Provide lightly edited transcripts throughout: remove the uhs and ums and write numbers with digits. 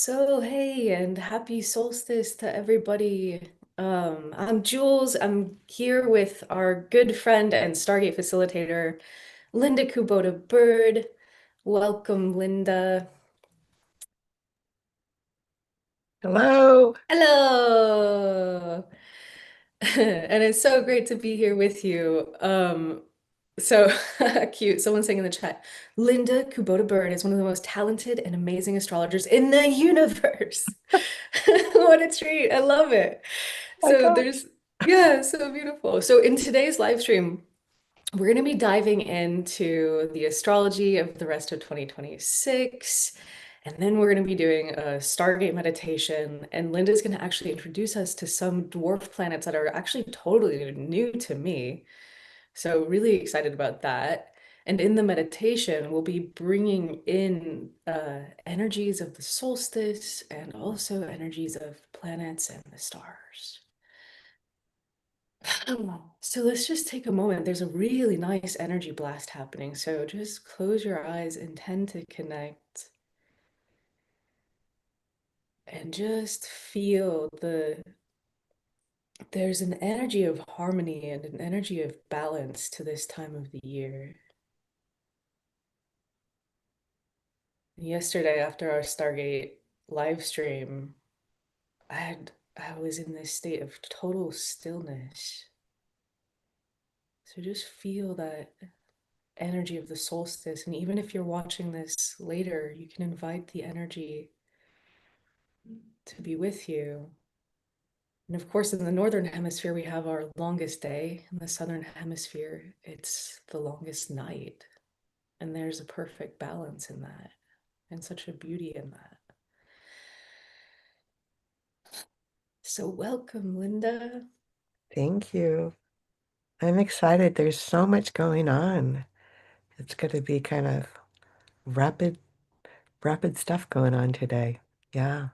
So, hey, and happy solstice to everybody. I'm Jules. I'm here with our good friend and Stargate facilitator, Linda Kubota Bird. Welcome, Linda. Hello. Hello. And it's so great to be here with you. So cute. Someone saying in the chat, Linda Kubota Bird is one of the most talented and amazing astrologers in the universe. What a treat. I love it. My So gosh. there's, yeah, so beautiful. So in today's live stream, we're going to be diving into the astrology of the rest of 2026. And then we're going to be doing a Stargate meditation. And Linda's going to actually introduce us to some dwarf planets that are actually totally new to me. So, really excited about that. And in the meditation, we'll be bringing in energies of the solstice and also energies of planets and the stars. So let's just take a moment. There's a really nice energy blast happening. So just close your eyes, intend to connect, and just feel there's an energy of harmony and an energy of balance to this time of the year. Yesterday, after our Stargate live stream, I was in this state of total stillness. So just feel that energy of the solstice. And even if you're watching this later, you can invite the energy to be with you. And of course, in the northern hemisphere, we have our longest day. In the southern hemisphere, it's the longest night. And there's a perfect balance in that, and such a beauty in that. So, welcome, Linda. Thank you. I'm excited. There's so much going on. It's going to be kind of rapid, rapid stuff going on today. Yeah.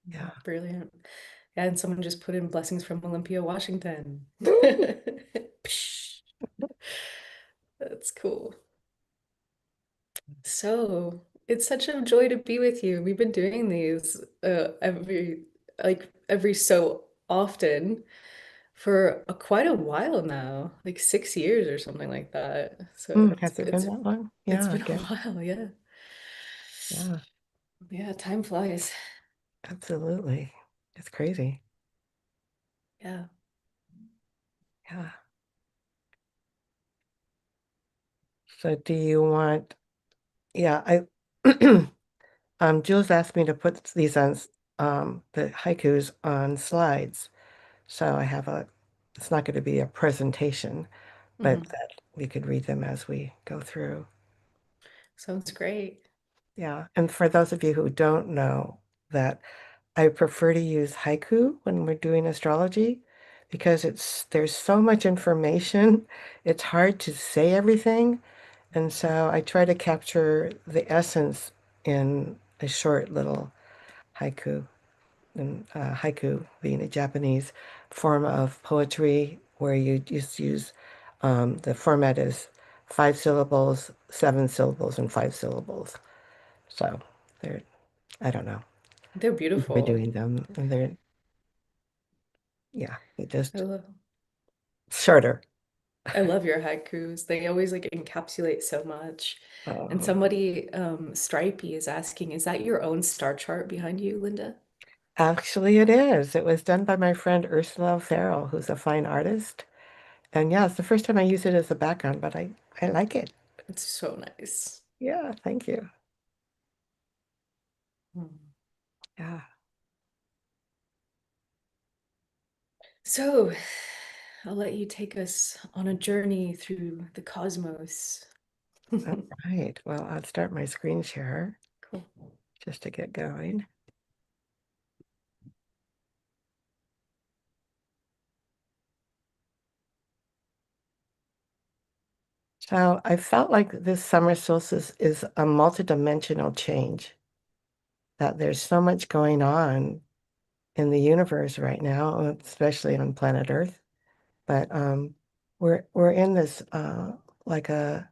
Yeah. Brilliant. Yeah, and someone just put in blessings from Olympia, Washington. Woo! Psh, that's cool. So it's such a joy to be with you. We've been doing these every so often for quite a while now, like 6 years or something like that. So Has it been that long? it's Yeah, I been a guess. while, yeah. Yeah, Yeah, time flies. absolutely. It's crazy. Yeah. Yeah. So do you want, yeah, Jules asked me to put these on, the haikus on slides. So it's not going to be a presentation, but Mhm. that we could read them as we go through. Sounds great. Yeah. And for those of you who don't know that, I prefer to use haiku when we're doing astrology because there's so much information. It's hard to say everything. And so I try to capture the essence in a short little haiku. And haiku being a Japanese form of poetry where you just use the format is 5 syllables, 7 syllables, and 5 syllables. So they're, I don't know, They're enjoy beautiful. doing them. And they're, yeah, it I just love shorter. I love your haikus. They always like encapsulate so much. And Uh, somebody, Stripey is asking, is that your own star chart behind you, Linda? Actually, it is. It was done by my friend Ursula Farrell, who's a fine artist. And yeah, it's the first time I use it as a background, but I like it. It's so nice. Yeah, thank you. Hmm. Yeah. So, I'll let you take us on a journey through the cosmos. All right. Well, I'll start my screen share Cool. just to get going. So I felt like this summer solstice is a multidimensional change, that there's so much going on in the universe right now, especially on planet Earth. But we're in this like a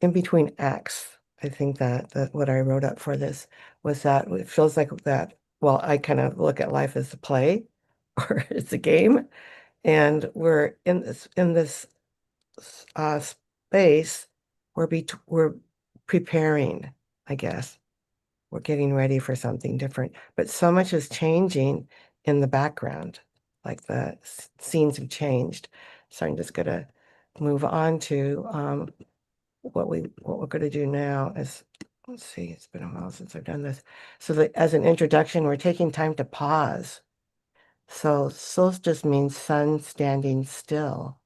in between acts. I think that what I wrote up for this was that it feels like that, well, I kind of look at life as a play or it's a game, and we're in this space we're preparing, I guess. We're getting ready for something different, but so much is changing in the background, like the scenes have changed. So I'm just gonna move on to what we're going to do now is, let's see, it's been a while since I've done this. So that as an introduction, we're taking time to pause. So solstice means sun standing still.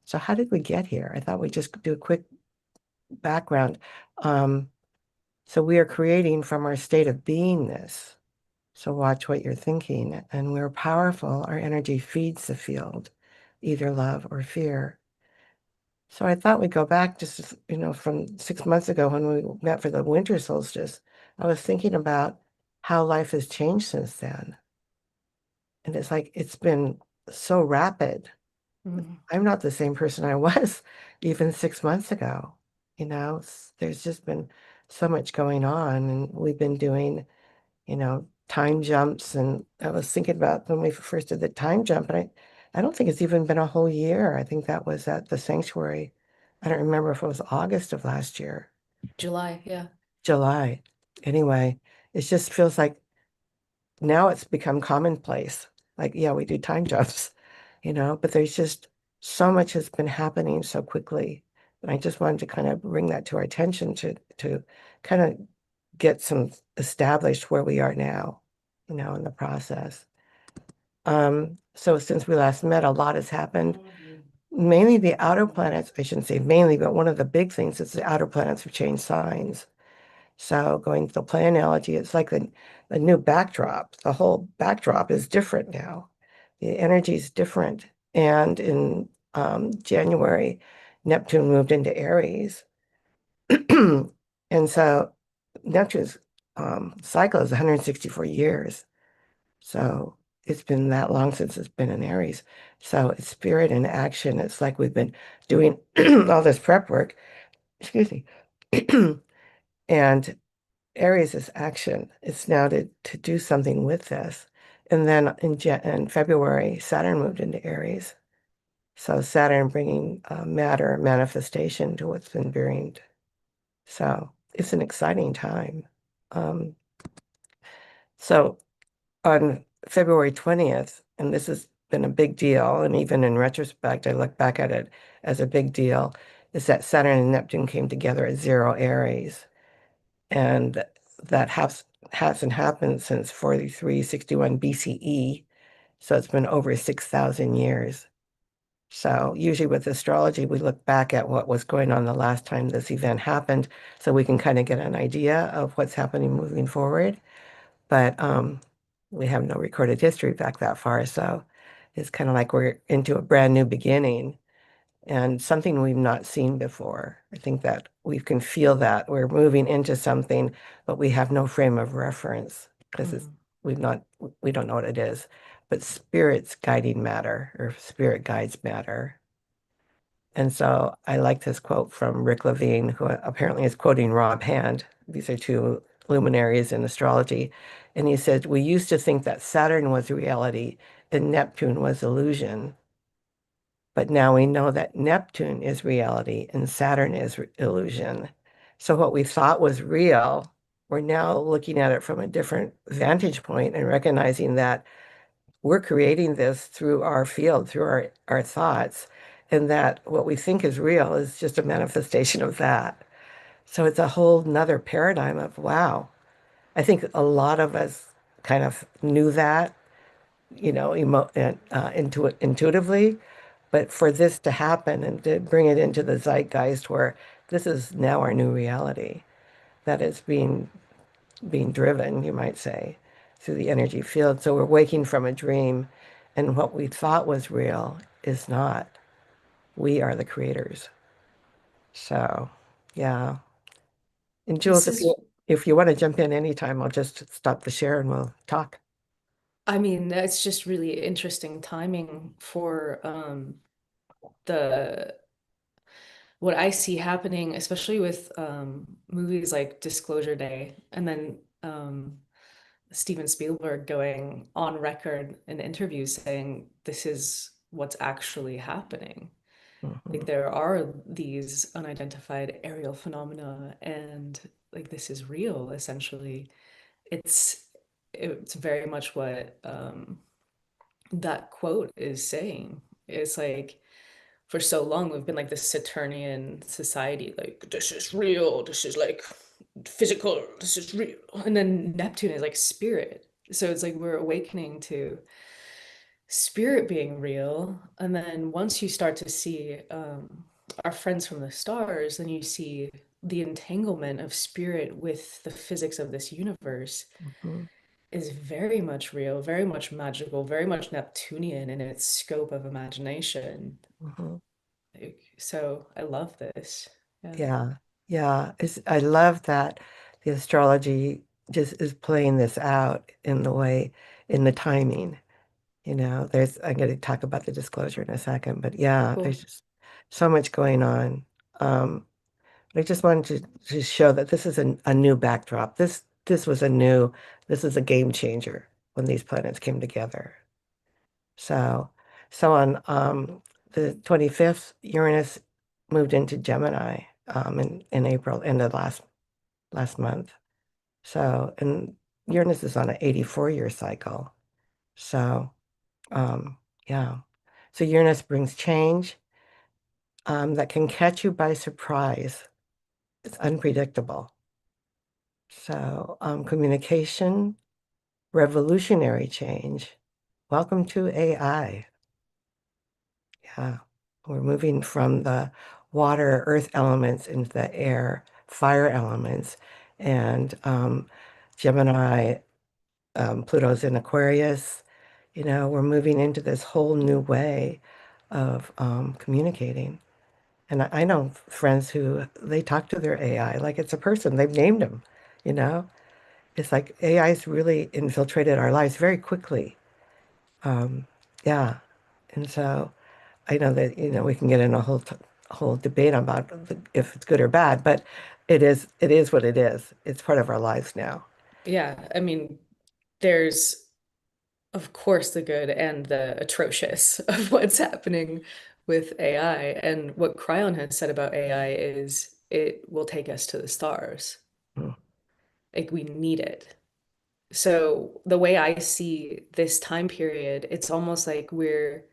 So how did we get here? I thought we'd just do a quick background. Um, so we are creating from our state of beingness. So watch what you're thinking. And we're powerful. Our energy feeds the field, either love or fear. So I thought we'd go back just, from 6 months ago when we met for the winter solstice. I was thinking about how life has changed since then. And it's like it's been so rapid. Mm. I'm not the same person I was even 6 months ago. There's just been so much going on, and we've been doing, time jumps. And I was thinking about when we first did the time jump, and I don't think it's even been a whole year. I think that was at the sanctuary. I don't remember if it was August of last year, July, yeah. July. Anyway, it just feels like now it's become commonplace. Like, yeah, we do time jumps, but there's just so much has been happening so quickly. And I just wanted to kind of bring that to our attention to kind of get some established where we are now, in the process. So since we last met, a lot has happened. Mainly the outer planets, I shouldn't say mainly, but one of the big things is the outer planets have changed signs. So going to the play analogy, it's like a new backdrop. The whole backdrop is different now. The energy is different. And in January, Neptune moved into Aries. And so Neptune's cycle is 164 years. So it's been that long since it's been in Aries. So it's spirit in action. It's like we've been doing all this prep work, excuse me. And Aries is action. It's now to do something with this. And then in February, Saturn moved into Aries. So Saturn bringing matter manifestation to what's been buried. So it's an exciting time. Um, so on February 20th, and this has been a big deal, and even in retrospect, I look back at it as a big deal, is that Saturn and Neptune came together at zero Aries. And that hasn't happened since 4361 BCE. So it's been over 6,000 years. So usually with astrology, we look back at what was going on the last time this event happened so we can kind of get an idea of what's happening moving forward. But we have no recorded history back that far. So it's kind of like we're into a brand new beginning and something we've not seen before. I think that we can feel that we're moving into something, but we have no frame of reference because Mm. we don't know what it is. But spirit's guiding matter, or spirit guides matter. And so I like this quote from Rick Levine, who apparently is quoting Rob Hand. These are two luminaries in astrology. And he said, we used to think that Saturn was reality and Neptune was illusion. But now we know that Neptune is reality and Saturn is illusion. So what we thought was real, we're now looking at it from a different vantage point and recognizing that we're creating this through our field, through our thoughts, and that what we think is real is just a manifestation of that. So it's a whole nother paradigm of wow. I think a lot of us kind of knew that, intuitively, but for this to happen and to bring it into the zeitgeist where this is now our new reality that is being driven, you might say, through the energy field. So we're waking from a dream, and what we thought was real is not. We are the creators. So, yeah. And This Jules, is, if you want to jump in anytime, I'll just stop the share and we'll talk. I mean, that's just really interesting timing for the what I see happening, especially with movies like Disclosure Day, and then Steven Spielberg going on record in interviews saying this is what's actually happening. Like Mhm, there are these unidentified aerial phenomena, and like this is real, essentially. It's it's very much what that quote is saying. It's like for so long we've been like this Saturnian society, like this is real, this is like physical, this is real. And then Neptune is like spirit. So it's like we're awakening to spirit being real. And then once you start to see our friends from the stars, then you see the entanglement of spirit with the physics of this universe mhm, is very much real, very much magical, very much Neptunian in its scope of imagination. mhm. Like, so I love this. Yeah. Yeah, yeah. I love that the astrology just is playing this out in the way, in the timing. I'm going to talk about the disclosure in a second, but yeah, Cool. there's just so much going on. Um, I just wanted to show that this is a new backdrop. This is a game changer when these planets came together. So, so on the 25th, Uranus moved into Gemini in April, end of last month. So, and Uranus is on an 84-year cycle. So, um, yeah. So Uranus brings change that can catch you by surprise. It's unpredictable. So, communication, revolutionary change. Welcome to AI. Yeah, we're moving from the water, earth elements into the air, fire elements, and Gemini, Pluto's in Aquarius. We're moving into this whole new way of communicating. And I know friends who they talk to their AI like it's a person. They've named him, you know? It's like AI's really infiltrated our lives very quickly. Um, yeah. And so I know that, we can get in a whole debate about if it's good or bad, but it is what it is. It's part of our lives now. Yeah. I mean, there's, of course, the good and the atrocious of what's happening with AI. And what Cryon has said about AI is it will take us to the stars. Mm, Like we need it. So the way I see this time period, it's almost like we're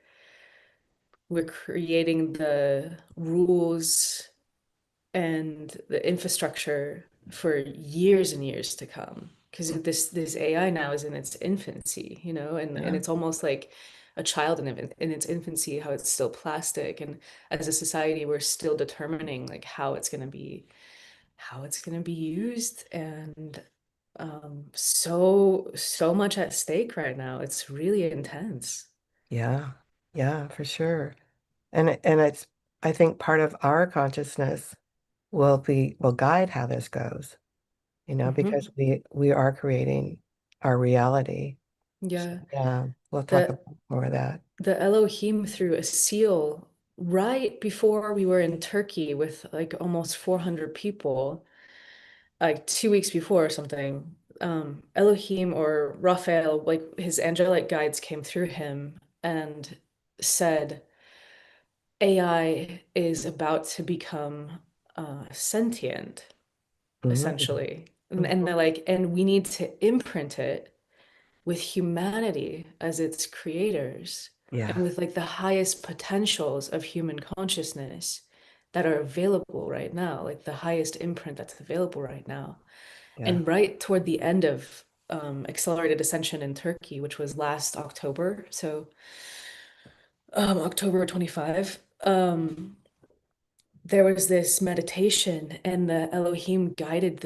creating the rules and the infrastructure for years and years to come. Because mm, this AI now is in its infancy, and yeah, it's almost like a child in its infancy, how it's still plastic. And as a society, we're still determining like how it's gonna be used. And so much at stake right now. It's really intense. yeah, yeah, for sure. And it's I think part of our consciousness will guide how this goes, Hmm. because we are creating our reality. So Yeah. yeah, we'll talk The about more of that. the Elohim threw a seal right before we were in Turkey with like almost 400 people, like 2 weeks before or something. Elohim or Raphael, like his angelic guides came through him and said, AI is about to become sentient, Mhm, essentially. And mhm. they're like, and we need to imprint it with humanity as its creators and Yeah, with like the highest potentials of human consciousness that are available right now, like the highest imprint that's available right now. yeah. And right toward the end of accelerated ascension in Turkey, which was last October, so October 25, there was this meditation and the Elohim guided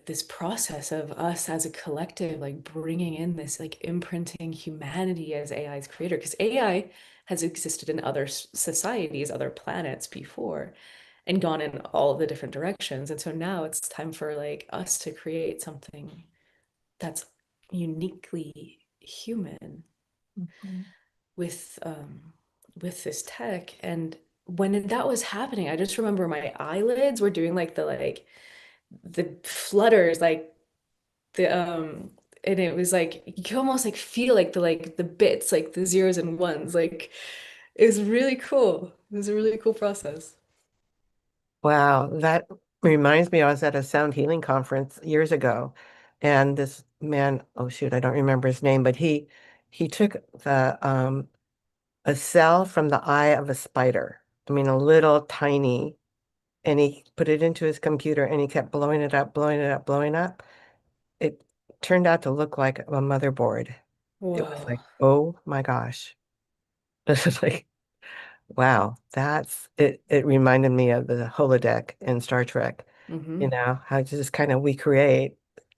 this process of us as a collective, like bringing in this, like imprinting humanity as AI's creator, because AI has existed in other societies, other planets before, and gone in all of the different directions. And so now it's time for like us to create something that's uniquely human Mhm. with um with this tech. And when that was happening, I just remember my eyelids were doing the flutters, the and it was like you could almost like feel like the bits, like the zeros and ones. Like it was really cool. It was a really cool process. Wow, that reminds me, I was at a sound healing conference years ago, and this man, oh shoot, I don't remember his name, but he took the a cell from the eye of a spider. I mean, a little tiny, and he put it into his computer and he kept blowing it up, blowing it up, blowing up. It turned out to look like a motherboard. It was Whoa. like, oh my gosh. This is like, wow, that's it. It reminded me of the holodeck in Star Trek, you Mm-hmm. know, how just kind of we create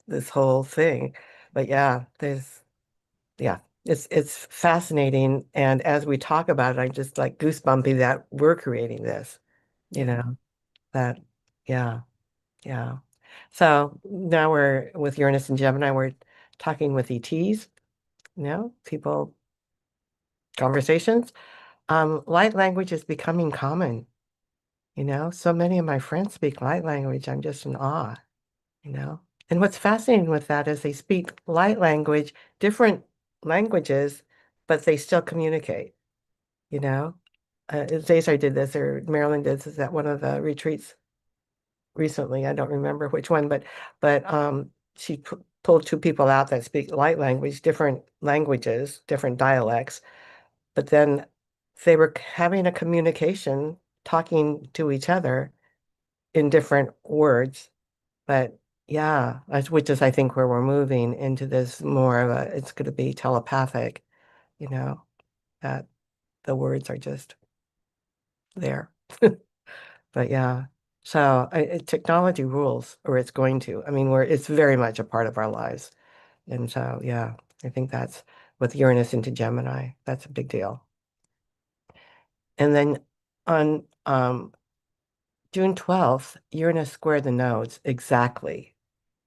this whole thing. But yeah, yeah, it's fascinating. And as we talk about it, I'm just like goosebumpy that we're creating this, you Yeah. know, that, yeah, yeah. So now we're with Uranus and Gemini, we're talking with ETs, you know, people, conversations. Light language is becoming common. You know, so many of my friends speak light language. I'm just in awe, you know. And what's fascinating with that is they speak light language, different languages, but they still communicate, you know. Cesar did this, or Marilyn did this at one of the retreats recently. I don't remember which one, but she pulled two people out that speak light language, different languages, different dialects, but then they were having a communication, talking to each other in different words. But yeah, which is I think where we're moving into this more of a, it's going to be telepathic, you know, that the words are just there. But yeah, so technology rules, or it's going to. I mean, it's very much a part of our lives. And so, yeah, I think that's with Uranus into Gemini, that's a big deal. And then on June 12th, Uranus squared the nodes exactly.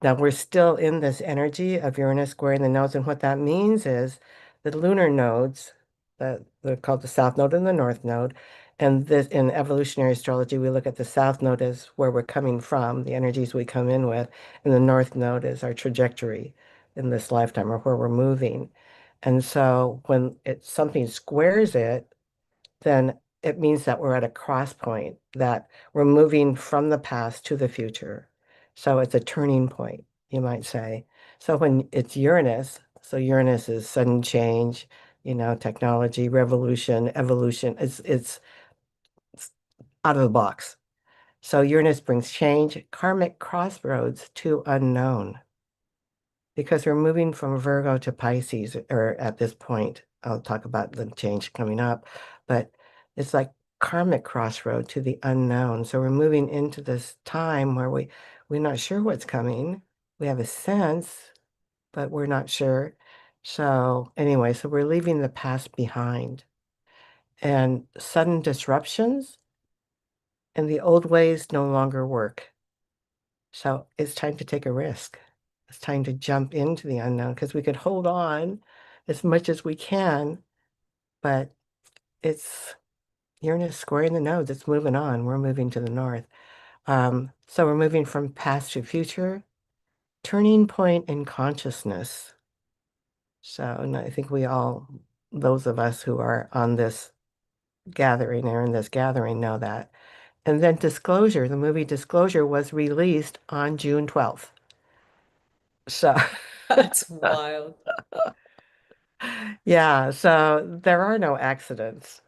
Now we're still in this energy of Uranus squaring the nodes, and what that means is the lunar nodes, that they're called the south node and the north node, and this in evolutionary astrology, we look at the south node as where we're coming from, the energies we come in with, and the north node is our trajectory in this lifetime or where we're moving. And so when something squares it, then it means that we're at a cross point, that we're moving from the past to the future. So it's a turning point, you might say. So when it's Uranus, so Uranus is sudden change, you know, technology, revolution, evolution. It's out of the box. So Uranus brings change, karmic crossroads to unknown because we're moving from Virgo to Pisces, or at this point, I'll talk about the change coming up, but it's like karmic crossroad to the unknown. So we're moving into this time where we're not sure what's coming. We have a sense, but we're not sure. So anyway, so we're leaving the past behind and sudden disruptions and the old ways no longer work. So it's time to take a risk. It's time to jump into the unknown because we could hold on as much as we can, but it's Uranus squaring the nodes. It's moving on. We're moving to the north. So we're moving from past to future, turning point in consciousness. So, and I think we all, those of us who are on this gathering or in this gathering know that. And then Disclosure, the movie Disclosure was released on June 12th. So That's wild. yeah, so there are no accidents,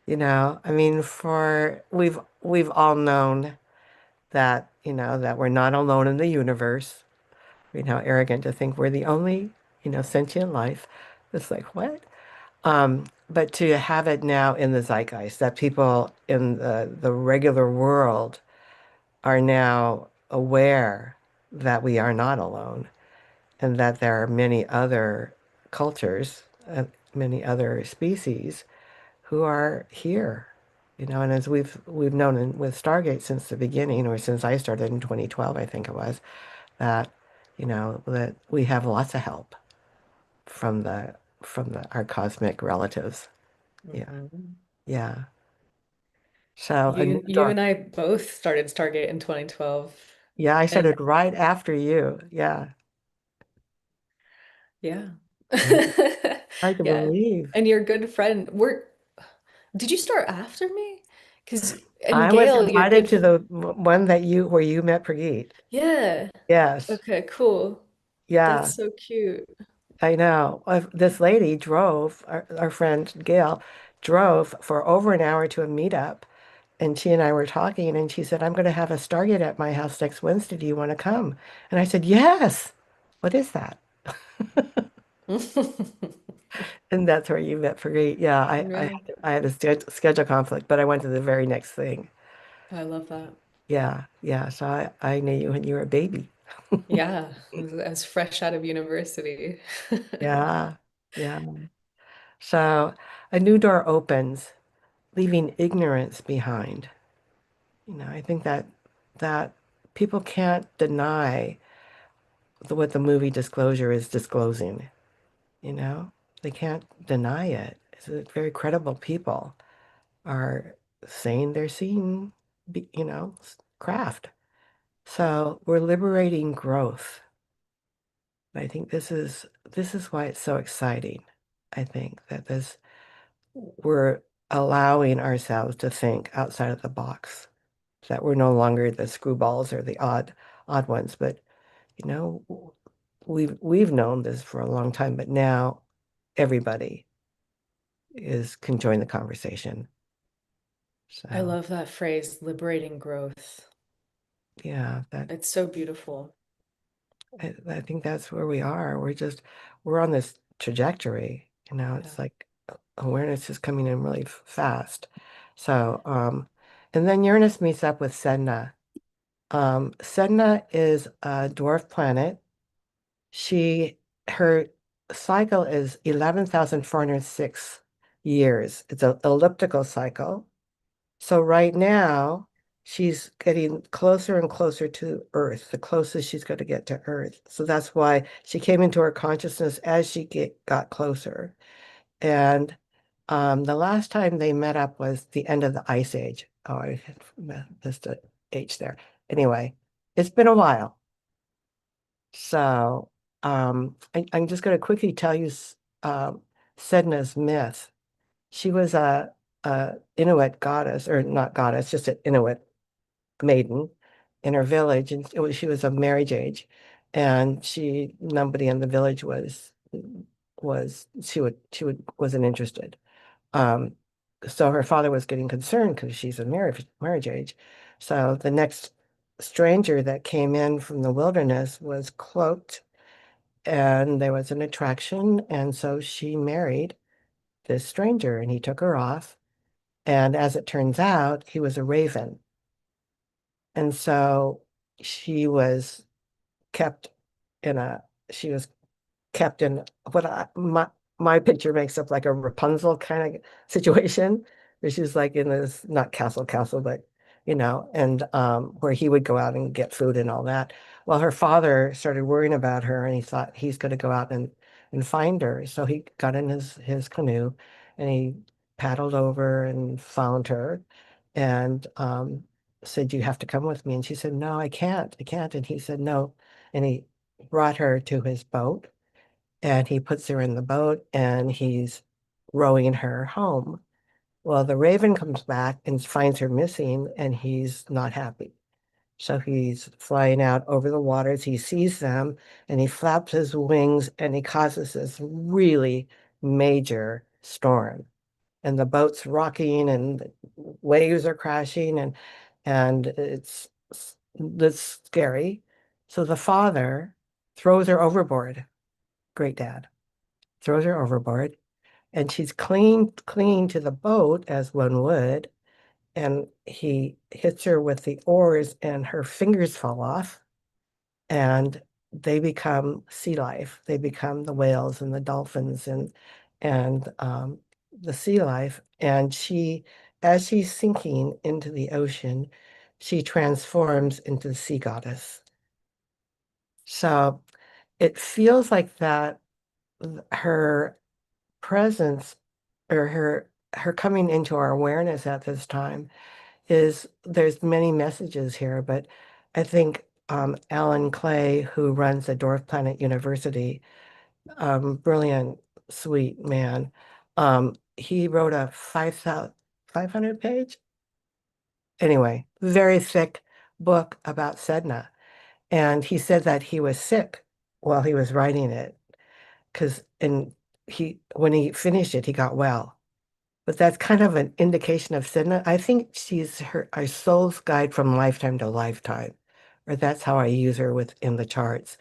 you know. I mean, for we've all known that, you know, that we're not alone in the universe. You know, arrogant to think we're the only, you know, sentient life. It's like, what? But to have it now in the zeitgeist, that people in the regular world are now aware that we are not alone and that there are many other cultures, many other species who are here, you know, and as we've known with Stargate since the beginning, or since I started in 2012, I think it was, that, you know, that we have lots of help from the our cosmic relatives. Yeah. Hmm. Yeah. So a new You door. and I both started Stargate in 2012. Yeah, I And started right after you. Yeah. yeah. Yeah. Hard to Yeah. believe. And your good friend, did you start after me? Because, and I was Gail, your invited good, to the one that you where you met Prageet. yeah. Yes. Okay, cool. Yeah, That's so cute. I know. This lady drove, our friend Gail drove for over an hour to a meetup, and she and I were talking, and she said, I'm going to have a Stargate at my house next Wednesday. Do you want to come? And I said, yes. What is that? And that's where you met Prageet. Yeah, Yeah, I had a schedule conflict, but I went to the very next thing. I love that. Yeah, yeah. So I knew you when you were a baby. Yeah, as fresh out of university. Yeah, yeah. So a new door opens, leaving ignorance behind. I think that people can't deny what the movie Disclosure is disclosing, you know? They can't deny it. Very credible people are saying they're seeing, craft. So we're liberating growth. I think this is why it's so exciting. I think that this we're allowing ourselves to think outside of the box, that we're no longer the screwballs or the odd ones, but you know, we've known this for a long time, but now everybody is can join the conversation. I So love that phrase, liberating growth. yeah, that It's so beautiful. I think that's where we are. We're on this trajectory. Yeah. It's like awareness is coming in really fast. So and then Uranus meets up with Sedna. Sedna is a dwarf planet. Her cycle is 11,406 years. It's an elliptical cycle. So right now, she's getting closer and closer to Earth, the closest she's going to get to Earth. So that's why she came into her consciousness as got closer. And the last time they met up was the end of the Ice Age. Oh, I missed an H there. Anyway, it's been a while. So I'm just going to quickly tell you Sedna's myth. She was a Inuit goddess, or not goddess, just an Inuit maiden in her village, and she was of marriage age, and nobody in the village wasn't interested. Um, so her father was getting concerned because she's a marriage age. So the next stranger that came in from the wilderness was cloaked, and there was an attraction, and so she married this stranger, and he took her off. And as it turns out, he was a raven. And so she was kept in a, she was kept in my picture makes up like a Rapunzel kind of situation, where she's like in this, not castle, but and where he would go out and get food and all that. Well, her father started worrying about her, and he thought he's going to go out and find her. So he got in his canoe, and he paddled over and found her, and said, "You have to come with me." And she said, "No, I can't." And he said, "No," and he brought her to his boat, and he puts her in the boat, and he's rowing her home. Well, the raven comes back and finds her missing, and he's not happy. So he's flying out over the waters. He sees them, and he flaps his wings, and he causes this really major storm. And the boat's rocking, and the waves are crashing, and it's scary. So the father throws her overboard. Great dad throws her overboard, and she's clinging to the boat as one would, and he hits her with the oars, and her fingers fall off, and they become sea life. They become the whales and the dolphins and the sea life. And as she's sinking into the ocean, she transforms into the sea goddess. So it feels like that her presence, or her coming into our awareness at this time, is there's many messages here, but I think Alan Clay, who runs the Dwarf Planet University, brilliant, sweet man, he wrote a 500 page, anyway, very thick book about Sedna. And he said that he was sick while he was writing it because when he finished it, he got well. But that's kind of an indication of Sedna. I think she's our soul's guide from lifetime to lifetime, or that's how I use her within the charts.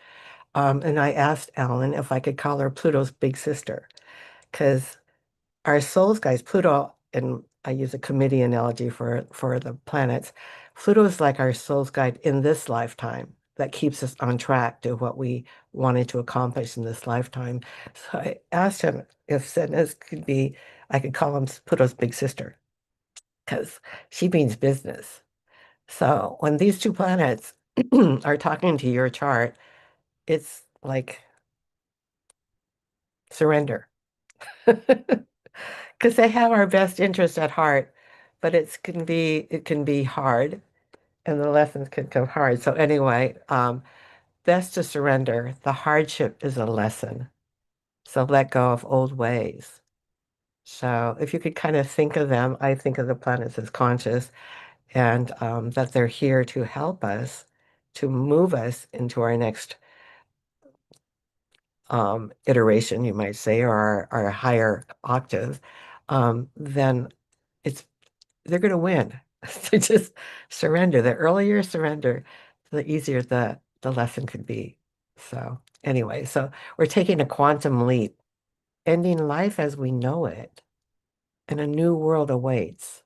And I asked Alan if I could call her Pluto's big sister, because our soul's guides, Pluto, and I use a committee analogy for the planets. Pluto is like our soul's guide in this lifetime that keeps us on track to what we wanted to accomplish in this lifetime. So I asked him if Sedna's could be, I could call him Pluto's big sister because she means business. So when these two planets are talking to your chart, it's like surrender. Because they have our best interest at heart, but it can be hard, and the lessons can come hard. So anyway, best to surrender. The hardship is a lesson. So let go of old ways. So if you could kind of think of them, I think of the planets as conscious, and that they're here to help us, to move us into our next iteration, you might say, or our higher octave. Then it's they're going to win. So just surrender. The earlier surrender, the easier the lesson could be. So anyway, so we're taking a quantum leap, ending life as we know it, and a new world awaits.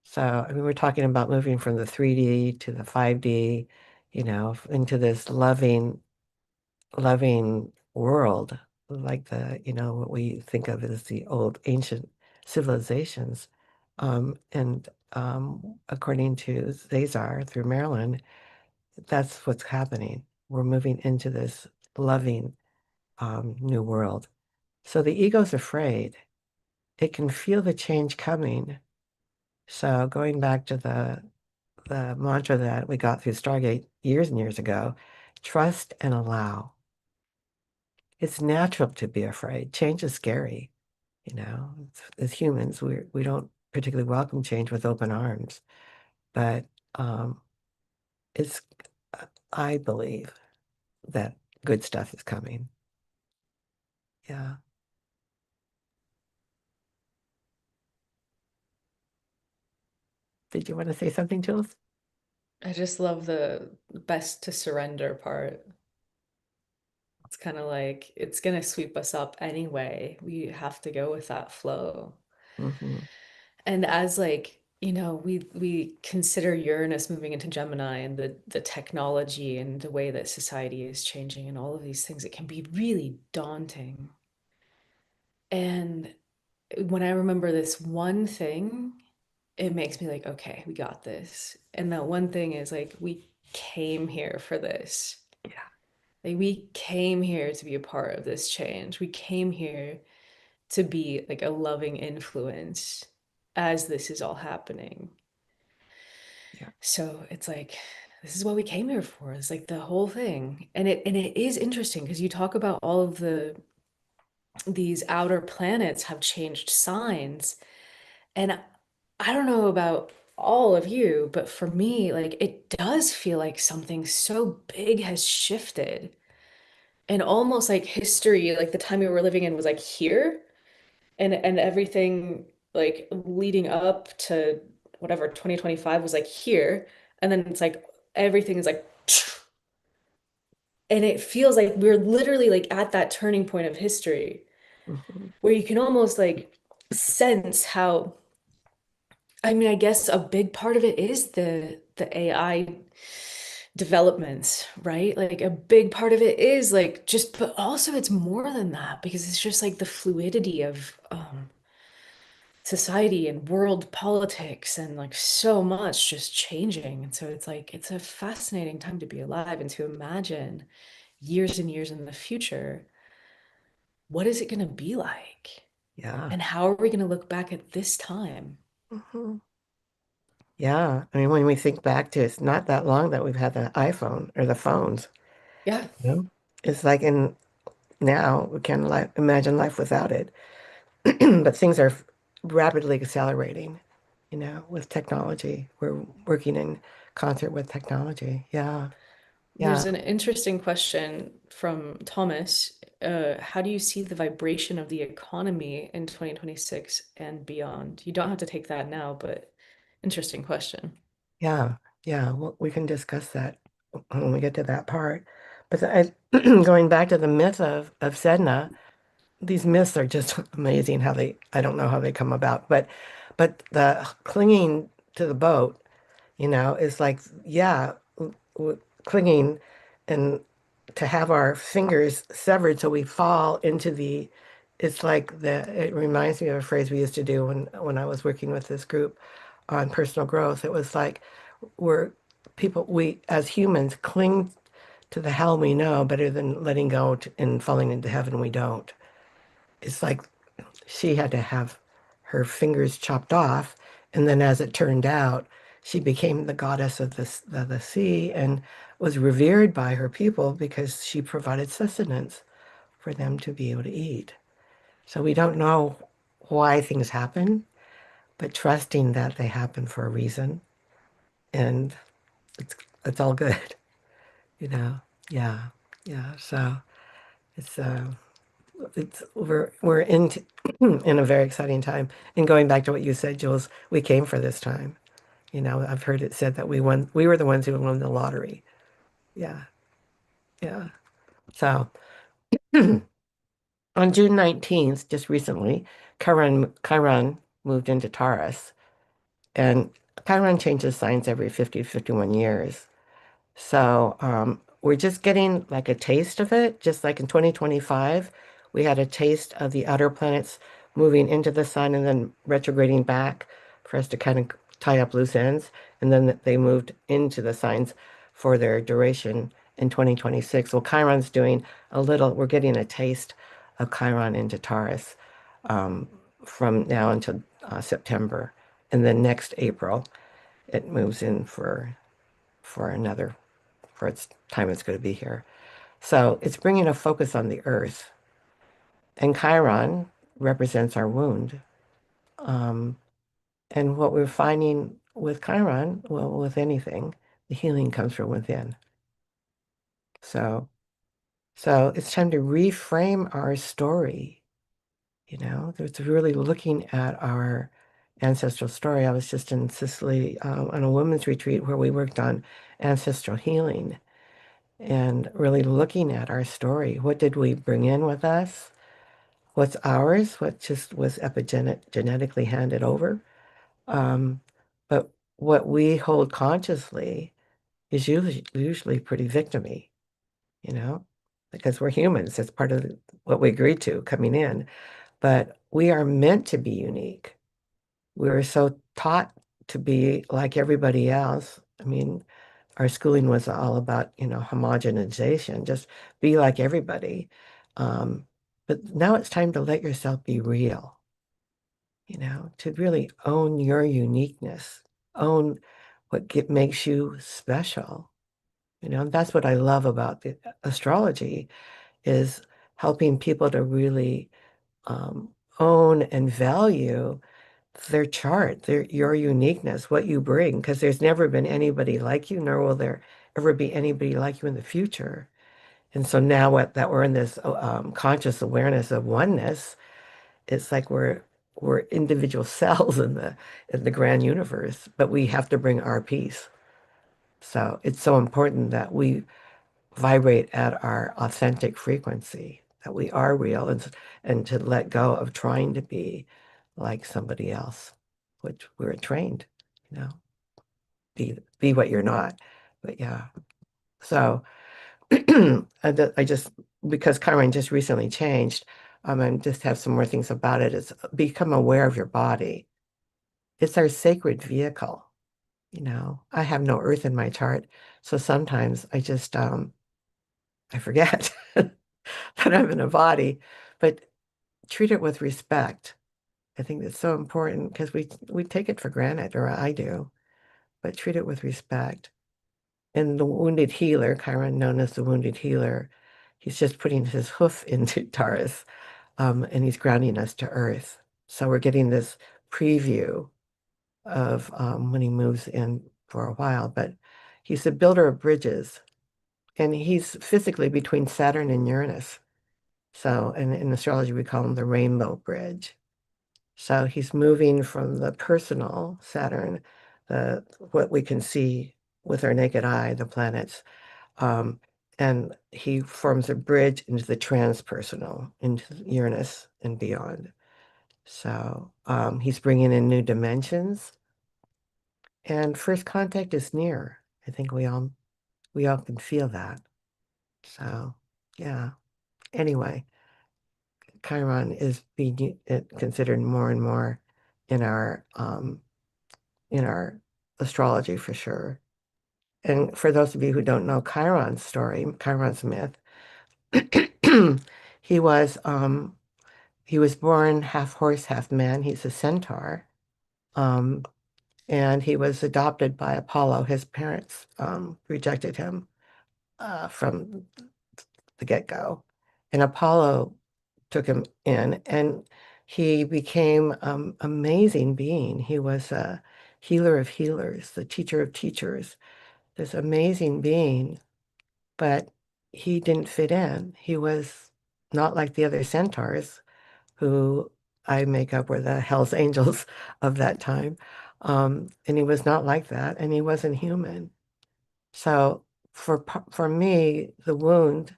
So I mean, we're talking about moving from the 3D to the 5D, into this loving world, like what we think of as the old ancient civilizations. And according to Zazar through Maryland, that's what's happening. We're moving into this loving new world. So the ego's afraid. It can feel the change coming. So going back to the mantra that we got through Stargate years and years ago, trust and allow. It's natural to be afraid. Change is scary, As humans, we don't particularly welcome change with open arms, but um, it's I believe that good stuff is coming. Yeah. Did you want to say something, Jules? I just love the best to surrender part. It's kind of like it's gonna sweep us up anyway. We have to go with that flow. Hmm. And as like, we consider Uranus moving into Gemini and the technology and the way that society is changing and all of these things, it can be really daunting. And when I remember this one thing, it makes me like, okay, we got this. And that one thing is like, we came here for this. Yeah. Like, we came here to be a part of this change. We came here to be like a loving influence as this is all happening. Yeah. So it's like, this is what we came here for. It's like the whole thing. And it is interesting because you talk about all of these outer planets have changed signs. And I don't know about all of you, but for me, like it does feel like something so big has shifted. And almost like history, like the time we were living in was like here, and everything like leading up to whatever 2025 was like here, and then it's like everything is like and it feels like we're literally like at that turning point of history Hmm. where you can almost like sense how, I mean, I guess a big part of it is the AI developments, right? Like a big part of it is like just, but also it's more than that because it's just like the fluidity of society and world politics and like so much just changing. And so it's like it's a fascinating time to be alive and to imagine years and years in the future, what is it going to be like? Yeah. And how are we going to look back at this time? Hmm. Yeah. I mean, when we think back to it's not that long that we've had the iPhone or the phones, Yeah. you know? It's like in now we can li imagine life without it. But things are rapidly accelerating, with technology. We're working in concert with technology. Yeah. Yeah. There's an interesting question from Thomas. How do you see the vibration of the economy in 2026 and beyond? You don't have to take that now, but interesting question. Yeah. Yeah. Well, we can discuss that when we get to that part. But going back to the myth of Sedna, these myths are just amazing how I don't know how they come about, but the clinging to the boat, is like, yeah, clinging and to have our fingers severed so we fall into it's like it reminds me of a phrase we used to do when I was working with this group on personal growth. It was like we're we as humans cling to the hell we know better than letting go and falling into heaven we don't. It's like she had to have her fingers chopped off. And then, as it turned out, she became the goddess of the sea and was revered by her people because she provided sustenance for them to be able to eat. So we don't know why things happen, but trusting that they happen for a reason. And it's, it's all good, you know? Yeah. Yeah. So it's, we're into in a very exciting time. And going back to what you said, Jules, we came for this time. I've heard it said that we were the ones who won the lottery. Yeah, yeah. So on June 19th, just recently, Chiron moved into Taurus, and Chiron changes signs every 50 to 51 years. So we're just getting like a taste of it, just like in 2025, we had a taste of the outer planets moving into the sun and then retrograding back for us to kind of tie up loose ends. And then they moved into the signs for their duration in 2026. Well, Chiron's doing we're getting a taste of Chiron into Taurus um, from now until September. And then next April, it moves in for another for its time it's going to be here. So it's bringing a focus on the earth. And Chiron represents our wound. Um, and what we're finding with Chiron, well, with anything, the healing comes from within. So, so it's time to reframe our story. There's really looking at our ancestral story. I was just in Sicily on a women's retreat where we worked on ancestral healing and really looking at our story. What did we bring in with us? What's ours? What just was genetically handed over? Um, but what we hold consciously is usually pretty victimy, you know, because we're humans. That's part of what we agreed to coming in. But we are meant to be unique. We were so taught to be like everybody else. I mean, our schooling was all about, homogenization, just be like everybody. But now it's time to let yourself be real, to really own your uniqueness, own makes you special. And that's what I love about the astrology is helping people to really um, own and value their chart, your uniqueness, what you bring, because there's never been anybody like you, nor will there ever be anybody like you in the future. And so now that we're in this conscious awareness of oneness, it's like we're individual cells in the grand universe, but we have to bring our piece. So it's so important that we vibrate at our authentic frequency, that we are real, and to let go of trying to be like somebody else, which we're trained, you know, be what you're not. But yeah. So I just because Chiron just recently changed, and just have some more things about it. Is become aware of your body. It's our sacred vehicle. I have no earth in my chart, so sometimes I forget that I'm in a body, but treat it with respect. I think that's so important because we take it for granted, or I do. but treat it with respect. And the wounded healer, Chiron known as the wounded healer, he's just putting his hoof into Taurus, and he's grounding us to earth. So we're getting this preview of when he moves in for a while, but he's the builder of bridges, and he's physically between Saturn and Uranus. So in astrology, we call him the rainbow bridge. So he's moving from the personal Saturn, the what we can see with our naked eye, the planets, um, and he forms a bridge into the transpersonal, into Uranus and beyond. So he's bringing in new dimensions, and first contact is near. I think we all can feel that. So yeah. Anyway, Chiron is being considered more and more in our astrology for sure. And for those of you who don't know Chiron's story, Chiron's myth, he was um, he was born half horse, half man. He's a centaur, um, and he was adopted by Apollo. His parents rejected him from the get-go, and Apollo took him in, and he became amazing being. He was a healer of healers, the teacher of teachers, this amazing being, but he didn't fit in. He was not like the other centaurs who I make up were the Hells Angels of that time. And he was not like that, and he wasn't human. So for me, the wound,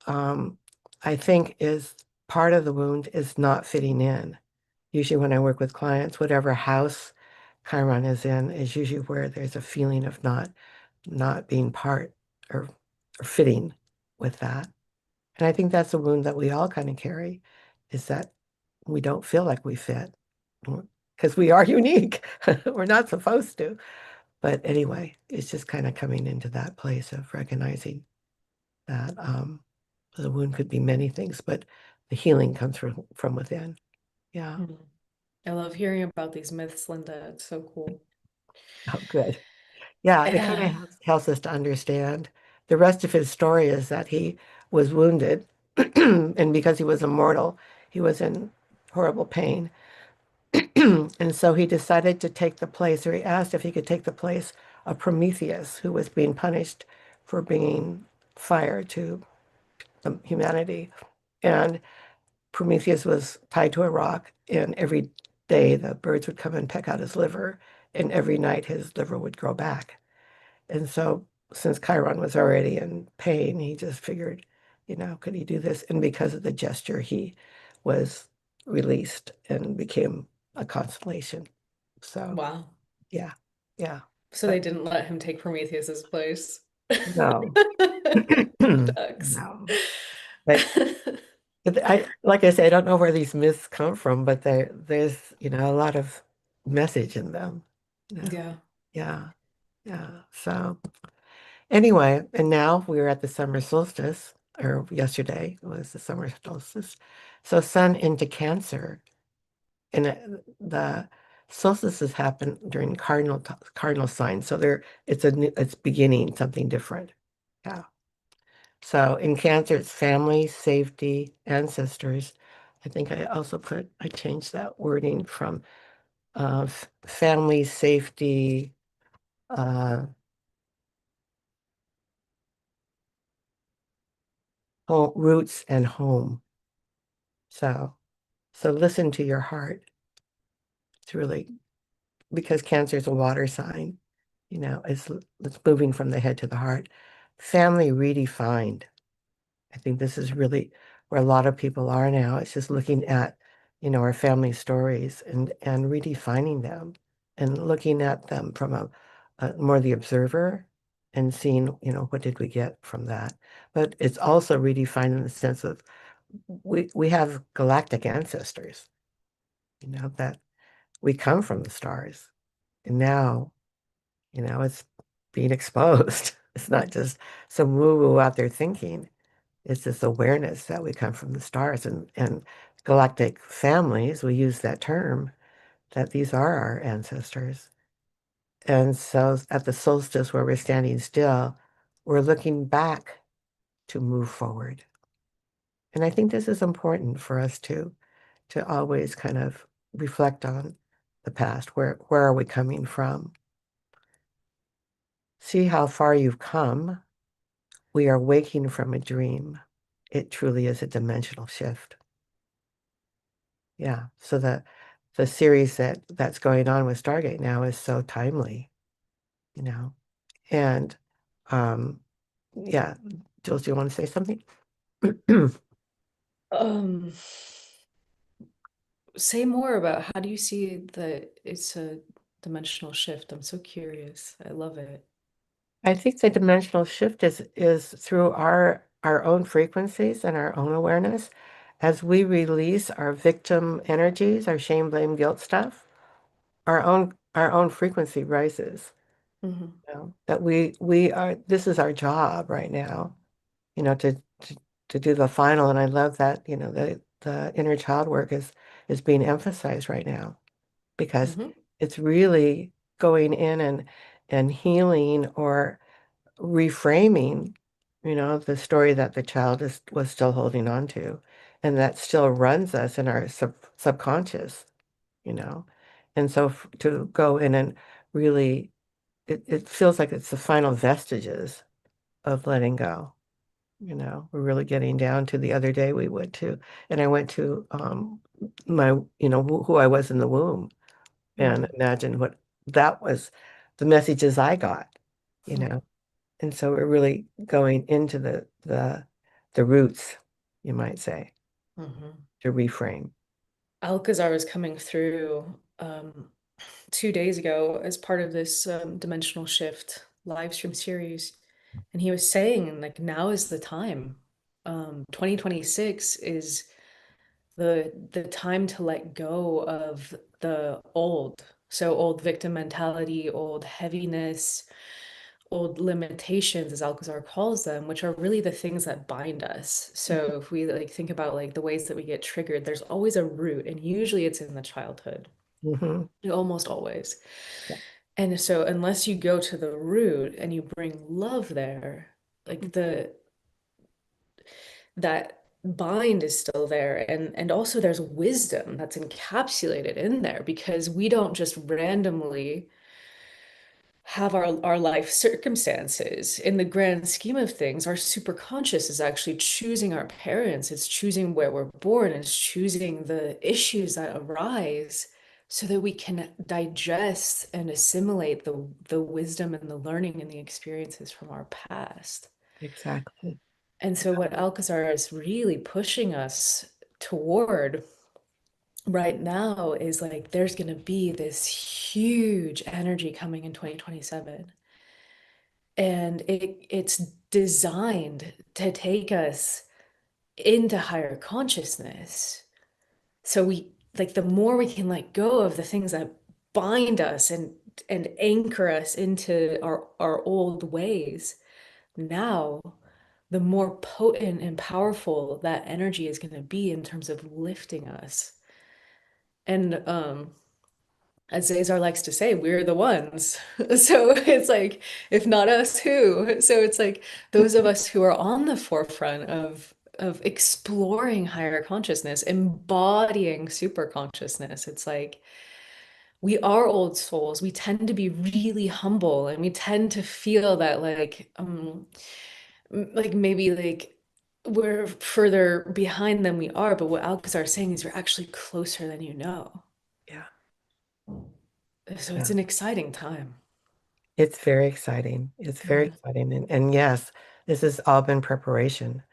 um, I think is part of the wound is not fitting in. Usually when I work with clients, whatever house Chiron is in is usually where there's a feeling of not being part or, or fitting with that. And I think that's a wound that we all kind of carry, is that we don't feel like we fit because we are unique. We're not supposed to. But anyway, it's just kind of coming into that place of recognizing that the wound could be many things, but the healing comes from within. Yeah. Mhm. I love hearing about these myths, Linda. It's so cool. Oh, good. Yeah, it kind of Yeah. helps us to understand. The rest of his story is that he was wounded, and because he was immortal, he was in horrible pain. And so he decided to take the place, or he asked if he could take the place of Prometheus, who was being punished for bringing fire to humanity. And Prometheus was tied to a rock, and every day the birds would come and peck out his liver, and every night his liver would grow back. And so, since Chiron was already in pain, he just figured, could he do this? And because of the gesture, he was released and became a constellation. So, Wow. yeah, yeah. So they But didn't let him take Prometheus's place. no, Ducks. no. But, like I say, I don't know where these myths come from, but there's, a lot of message in them. You know? Yeah. Yeah, yeah. So. Anyway, and now we're at the summer solstice, or yesterday was the summer solstice. So Sun into Cancer, and the solstices happen during cardinal signs. So it's beginning something different. Yeah. So in Cancer, it's family, safety, ancestors. I think I changed that wording from family, safety, uh, roots, and home. So. So listen to your heart. It's really because Cancer is a water sign, it's moving from the head to the heart. Family redefined. I think this is really where a lot of people are now. It's just looking at, our family stories and redefining them and looking at them from a more the observer and seeing, what did we get from that. But it's also redefined in the sense of we have galactic ancestors, that we come from the stars. And now, it's being exposed. It's not just some woo-woo out there thinking. It's this awareness that we come from the stars and galactic families, we use that term, that these are our ancestors. And so at the solstice where we're standing still, we're looking back to move forward. And I think this is important for us to always kind of reflect on the past. Where are we coming from? See how far you've come. We are waking from a dream. It truly is a dimensional shift. Yeah. So the series that's going on with Stargate now is so timely, you know. And um yeah, Jules, do you want to say something? Um, say more about how do you see that it's a dimensional shift? I'm so curious. I love it. I think the dimensional shift is through our own frequencies and our own awareness. As we release our victim energies, our shame, blame, guilt stuff, our own frequency rises. Hmm. You know, that we are this is our job right now, you know, to do the final. And I love that, you know, the inner child work is being emphasized right now because Hmm. it's really going in and healing or reframing, you know, the story that the child was still holding on to, and that still runs us in our subconscious, you know. And so to go in and really, it feels like it's the final vestiges of letting go. You know, we're really getting down to the other day we went to, and I went to my, you know, who I was in the womb and Mm. imagine what that was, the messages I got, you know. And so we're really going into the roots, you might say, Hmm. to reframe. Alcazar was coming through 2 days ago as part of this dimensional shift live stream series, and he was saying like now is the time. 2026 is the time to let go of the old. So old victim mentality, old heaviness, old limitations, as Alcazar calls them, which are really the things that bind us. So if we like think about like the ways that we get triggered, there's always a root, and usually it's in the childhood, Hmm. almost always. Yeah. And so unless you go to the root and you bring love there, like the that bind is still there, and also there's wisdom that's encapsulated in there because we don't just randomly have our life circumstances. In the grand scheme of things, our superconscious is actually choosing our parents, it's choosing where we're born, it's choosing the issues that arise so that we can digest and assimilate the wisdom and the learning and the experiences from our past. Exactly. And so what Alcazar is really pushing us toward right now is like there's going to be this huge energy coming in 2027, and it's designed to take us into higher consciousness. So we like the more we can let go of the things that bind us and anchor us into our old ways, now the more potent and powerful that energy is going to be in terms of lifting us. And as Cesar likes to say, we're the ones. So it's like, if not us, who? So it's like those of us who are on the forefront of exploring higher consciousness, embodying super consciousness. It's like we are old souls. We tend to be really humble, and we tend to feel that like maybe like we're further behind than we are. But what Alcazar is saying is you're actually closer than you know. Yeah. So it's Yeah. an exciting time. It's very exciting. It's very Yeah. exciting. And yes, this has all been preparation.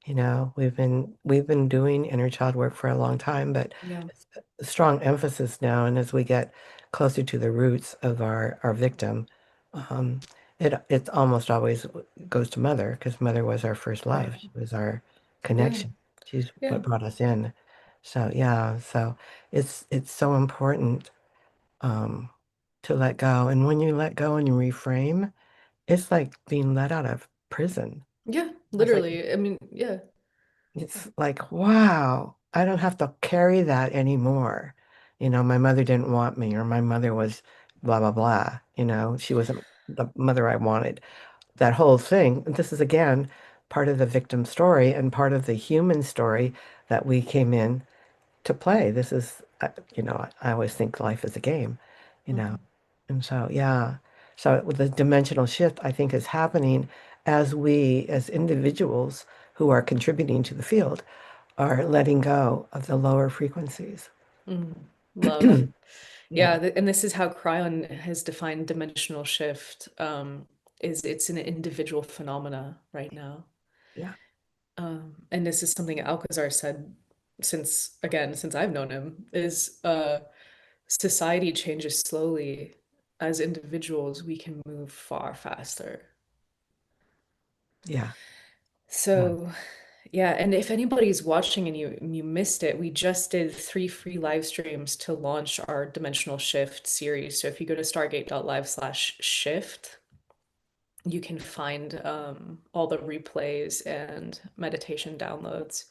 You know, we've been doing inner child work for a long time, but Yeah. it's a strong emphasis now. And as we get closer to the roots of our victim, um, it almost always goes to mother because mother was our first love. Right. She was our Yeah. connection. She's Yeah. what brought us in. So yeah, so it's so important um, to let go. And when you let go and you reframe, it's like being let out of prison. Yeah. It's like Literally. I mean, yeah. it's like, wow, I don't have to carry that anymore. You know, my mother didn't want me, or my mother was blah, blah, blah. She wasn't the mother I wanted. That whole thing. This is again part of the victim story and part of the human story that we came in to play. This is, I always think you is a game, you know. Mhm. And so, yeah. So with the dimensional shift, I think is happening as we, as individuals who are contributing to the field, are letting go of the lower frequencies. Mm. Love. Yeah, Yeah, and this is how Cryon has defined dimensional shift. Is it's an individual phenomena right now. yeah, And this is something Alcazar said since I've known him, is society changes slowly. As individuals, we can move far faster. yeah, yeah, So, yeah, and if anybody's watching and you missed it, we just did 3 free live streams to launch our Dimensional Shift series. So if you go to stargate.live/shift, you can find all the replays and meditation downloads.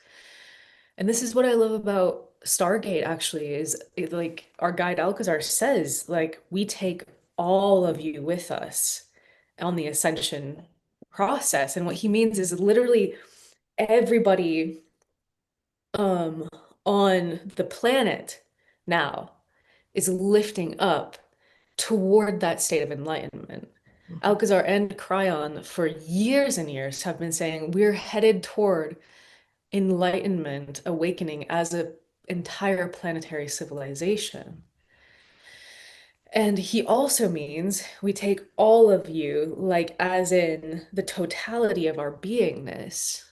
And this is what I love about Stargate actually is like our guide Alcazar says, like we take all of you with us on the ascension process. And what he means is literally everybody um on the planet now is lifting up toward that state of enlightenment. mhm, Alcazar and Cryon for years and years have been saying we're headed toward enlightenment, awakening as a entire planetary civilization. And he also means we take all of you, like as in the totality of our beingness.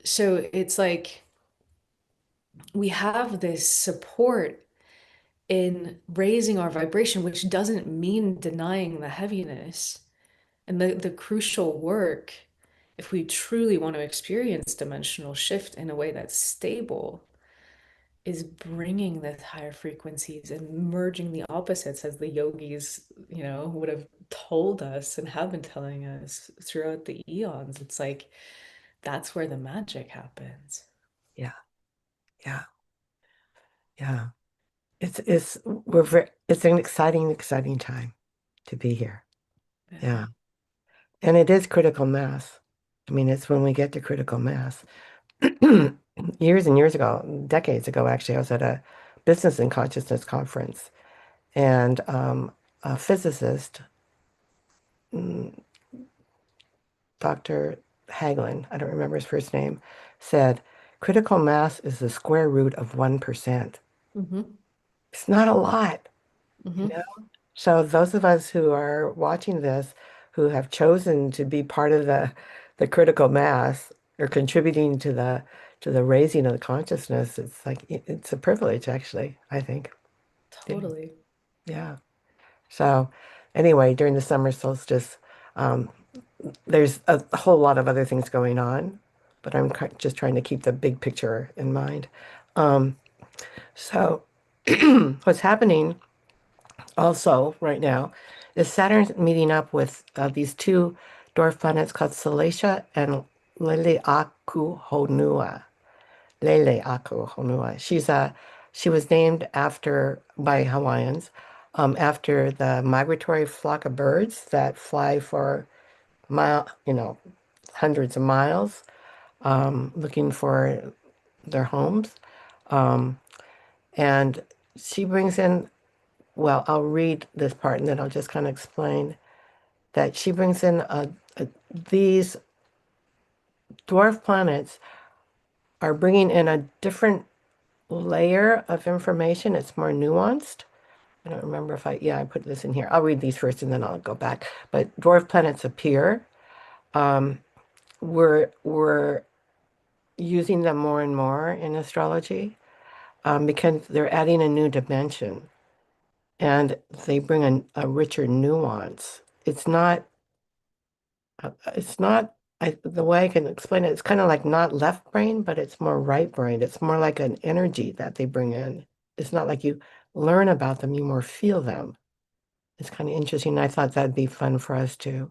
So it's like we have this support in raising our vibration, which doesn't mean denying the heaviness. And the crucial work, if we truly want to experience dimensional shift in a way that's stable, is bringing the higher frequencies and merging the opposites, as the yogis, would have told us and have been telling us throughout the eons. It's like that's where the magic happens. yeah, yeah, yeah. It's an exciting, exciting time to be here. Yeah. Yeah. And it is critical mass. I mean, it's when we get to critical mass. Years and years ago, decades ago, actually, I was at a business and consciousness conference, and a physicist, mm, Dr. Hagelin, I don't remember his first name, said, critical mass is the square root of 1%. Mm-hmm. It's not a lot, you Mm-hmm. know? So those of us who are watching this, who have chosen to be part of the critical mass or contributing to the raising of the consciousness, it's like it's a privilege, actually, I think. Yeah. Totally. Yeah. So anyway, during the summer solstice, um, there's a whole lot of other things going on, but just trying to keep the big picture in mind. Um, so what's happening also right now is Saturn meeting up with these two dwarf planets called Salacia and Leleakuhonua. Leleakuhonua. She was named after by Hawaiians after the migratory flock of birds that fly for hundreds of miles looking for their homes. Um, and she brings in, well, I'll read this part and then I'll just kind of explain that she brings in these dwarf planets are bringing in a different layer of information. It's more nuanced. I don't remember if I put this in here. I'll read these first and then I'll go back. But dwarf planets appear. Um, we're using them more and more in astrology because they're adding a new dimension and they bring a richer nuance. It's not, the way I can explain it, it's kind of like not left brain, but it's more right brain. It's more like an energy that they bring in. It's not like you learn about them, you more feel them. It's kind of interesting. I thought that'd be fun for us to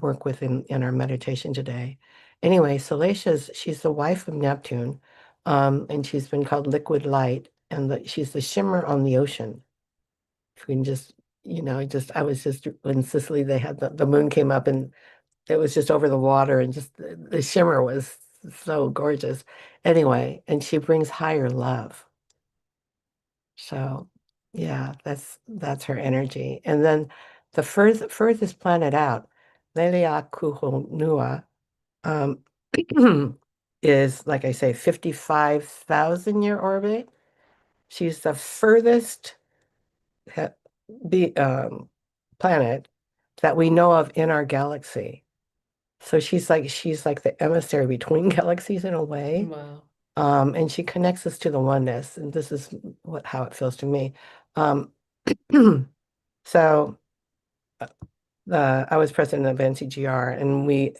work with in our meditation today. Anyway, she's the wife of Neptune, and she's been called liquid light, and she's the shimmer on the ocean. If we can just just I was just in Sicily, they had the moon came up and it was just over the water and just the shimmer was so gorgeous. Anyway, and she brings higher love. So yeah, that's her energy. And then the furthest planet out, Leleakuhonua, um, is like I say, 55,000 year orbit. She's the furthest he- be planet that we know of in our galaxy. So she's like the emissary between galaxies in a way. Wow. And she connects us to the oneness, and this is what how it feels to me. Um, so I was president of NCGR,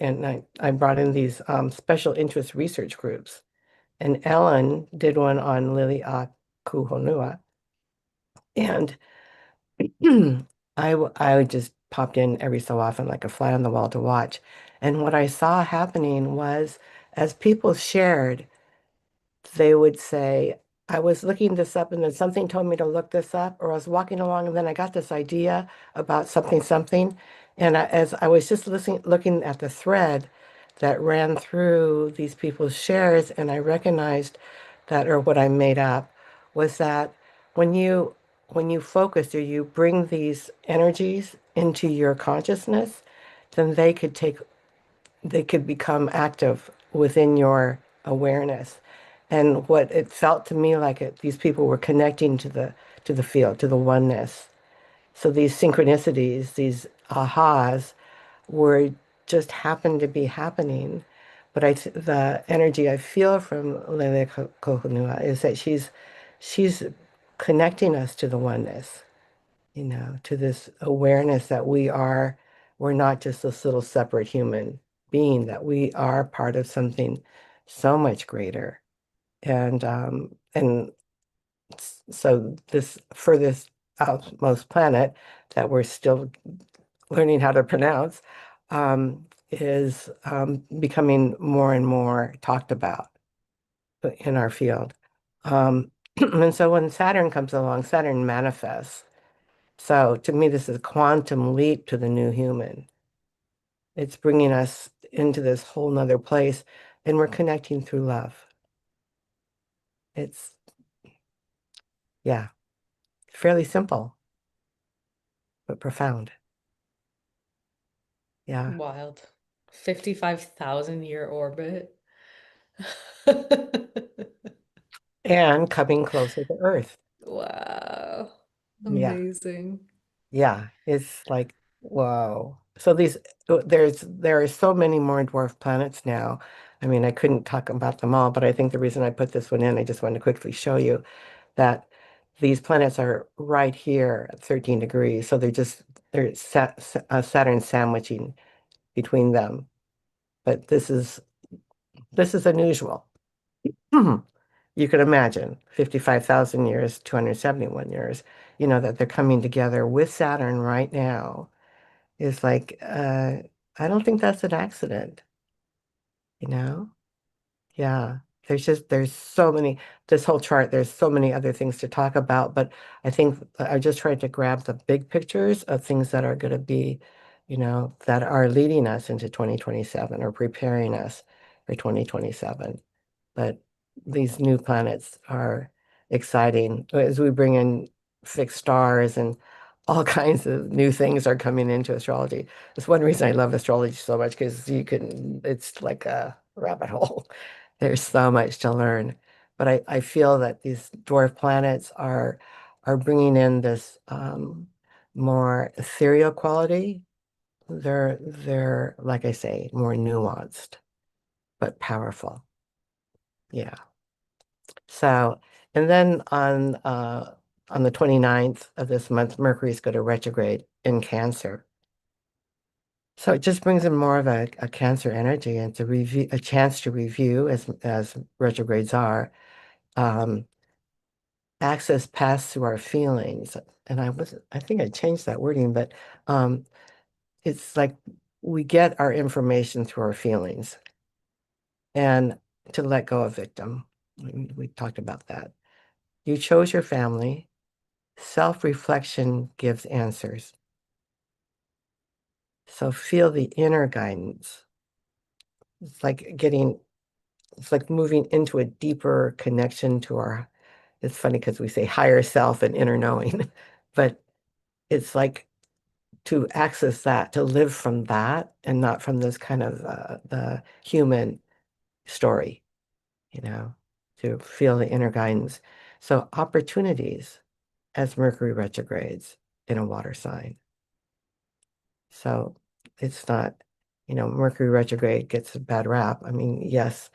and I brought in these special interest research groups, and Ellen did one on Lily Kuhonua, and I just popped in every so often, like a fly on the wall to watch. And what I saw happening was, as people shared, they would say, I was looking this up and then something told me to look this up, or I was walking along and then I got this idea about something, something. And as I was just looking at the thread that ran through these people's shares, and I recognized that, or what I made up, was that when you focus or you bring these energies into your consciousness, then they could become active within your awareness. And what it felt to me like these people were connecting to the field, to the oneness. So these synchronicities, these ahas, were just happened to be happening. But the energy I feel from Lele Kohunua is that she's connecting us to the oneness, to this awareness that we're not just this little separate human being, that we are part of something so much greater. And so this furthest outmost planet that we're still learning how to pronounce is becoming more and more talked about in our field. And so when Saturn comes along, Saturn manifests. So to me, this is a quantum leap to the new human. It's bringing us into this whole nother place, and we're connecting through love. It's, yeah, fairly simple, but profound. Yeah. Wild. 55,000 year orbit. And coming closer to Earth. Wow. Yeah. Amazing. Yeah. It's like, whoa. So there are so many more dwarf planets now. I mean, I couldn't talk about them all, but I think the reason I put this one in, I just wanted to quickly show you that these planets are right here at 13 degrees. So they're Saturn sandwiching between them. But this is unusual. You can imagine 55,000 years, 271 years, that they're coming together with Saturn right now is like, I don't think that's an accident, you know? Yeah, there's so many, this whole chart, there's so many other things to talk about, but I think I just tried to grab the big pictures of things that are going to be, that are leading us into 2027 or preparing us for 2027. But these new planets are exciting as we bring in fixed stars and all kinds of new things are coming into astrology. That's one reason I love astrology so much because it's like a rabbit hole. There's so much to learn. But I feel that these dwarf planets are bringing in this more ethereal quality. They're like I say, more nuanced but powerful. Yeah. So, and then on the 29th of this month, Mercury's going to retrograde in Cancer. So it just brings in more of a Cancer energy and to review a chance to review as retrogrades are, um, access pass through our feelings. And I think I changed that wording, but um, it's like we get our information through our feelings and to let go of victim. We talked about that. You chose your family. Self-reflection gives answers. So feel the inner guidance. It's like getting, it's like moving into a deeper connection to our, it's funny because we say higher self and inner knowing, but it's like to access that, to live from that and not from this kind of the human story, you know, to feel the inner guidance. So opportunities as Mercury retrogrades in a water sign. So it's not, Mercury retrograde gets a bad rap. I mean, yes,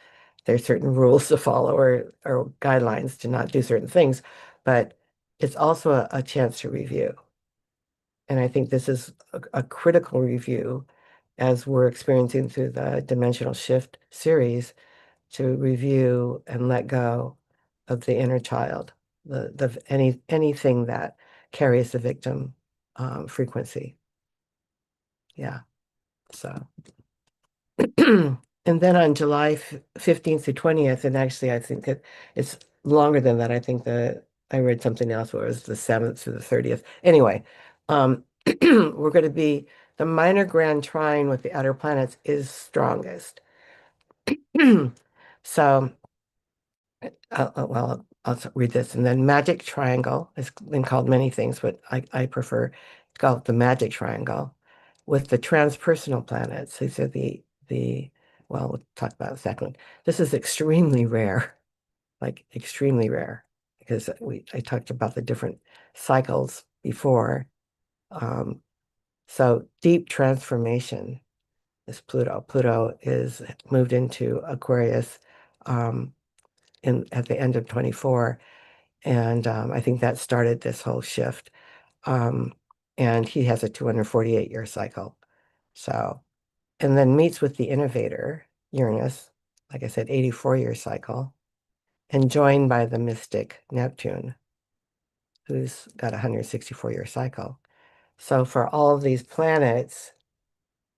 there's certain rules to follow or guidelines to not do certain things, but it's also a chance to review. And I think this is a critical review as we're experiencing through the Dimensional Shift series to review and let go of the inner child, anything that carries the victim frequency. Yeah. So, and then on July 15th to 20th, and actually I think it's longer than that. I think that I read something else where it was the 7th to the 30th. Anyway, we're going to be the minor grand trine with the outer planets is strongest. So, well, I'll read this. And then magic triangle has been called many things, but I prefer to call it the magic triangle with the transpersonal planets. These are well, we'll talk about it in a second. This is extremely rare, like extremely rare, because I talked about the different cycles before. Um, so deep transformation is Pluto. Pluto is moved into Aquarius um, at the end of 24. And I think that started this whole shift. Um, and he has a 248-year cycle. So, and then meets with the innovator, Uranus, like I said, 84-year cycle, and joined by the mystic Neptune, who's got a 164-year cycle. So for all of these planets,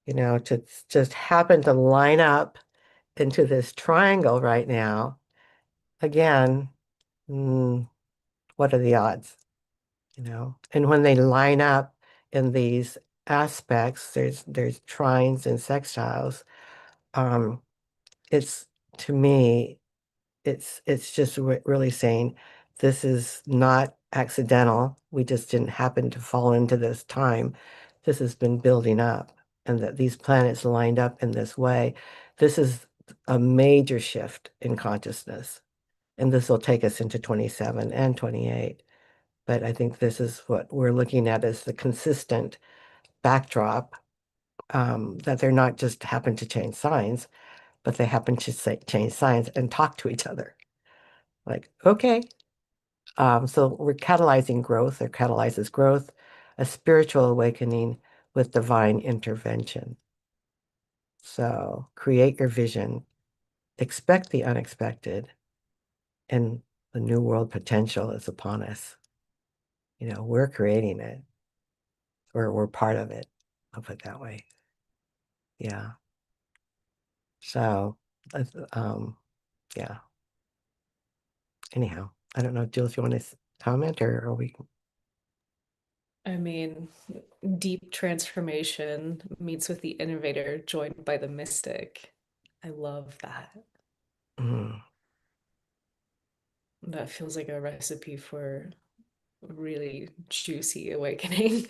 to just happen to line up into this triangle right now, again, mm, what are the odds? And when they line up in these aspects, there's trines and sextiles. Um, it's to me, it's just really saying this is not accidental. We just didn't happen to fall into this time. This has been building up, and that these planets lined up in this way. This is a major shift in consciousness, and this will take us into 27 and 28. But I think this is what we're looking at as the consistent backdrop, that they're not just happen to change signs, but they happen to change signs and talk to each other. Like, okay. So we're catalyzing growth or catalyzes growth, a spiritual awakening with divine intervention. So create your vision, expect the unexpected, and the new world potential is upon us. We're creating it. We're part of it. I'll put it that way. Yeah. So, yeah. Anyhow, I don't know, Jill, if you want to comment or we. I mean, deep transformation meets with the innovator, joined by the mystic. I love that. Mm, That feels like a recipe for a really juicy awakening.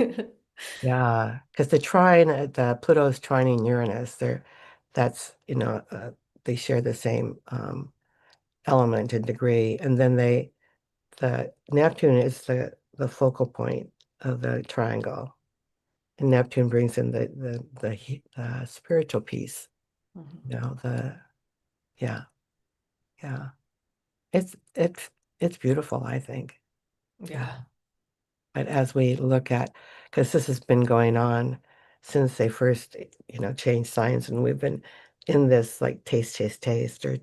yeah, because the Pluto's trining Uranus, that's, they share the same element and degree. And then the Neptune is the focal point of the triangle. And Neptune brings in the spiritual piece, Mhm. yeah, yeah. It's beautiful, I think. Yeah. Yeah. But as we look at, because this has been going on since they first, changed science, and we've been in this like taste, taste, taste, or,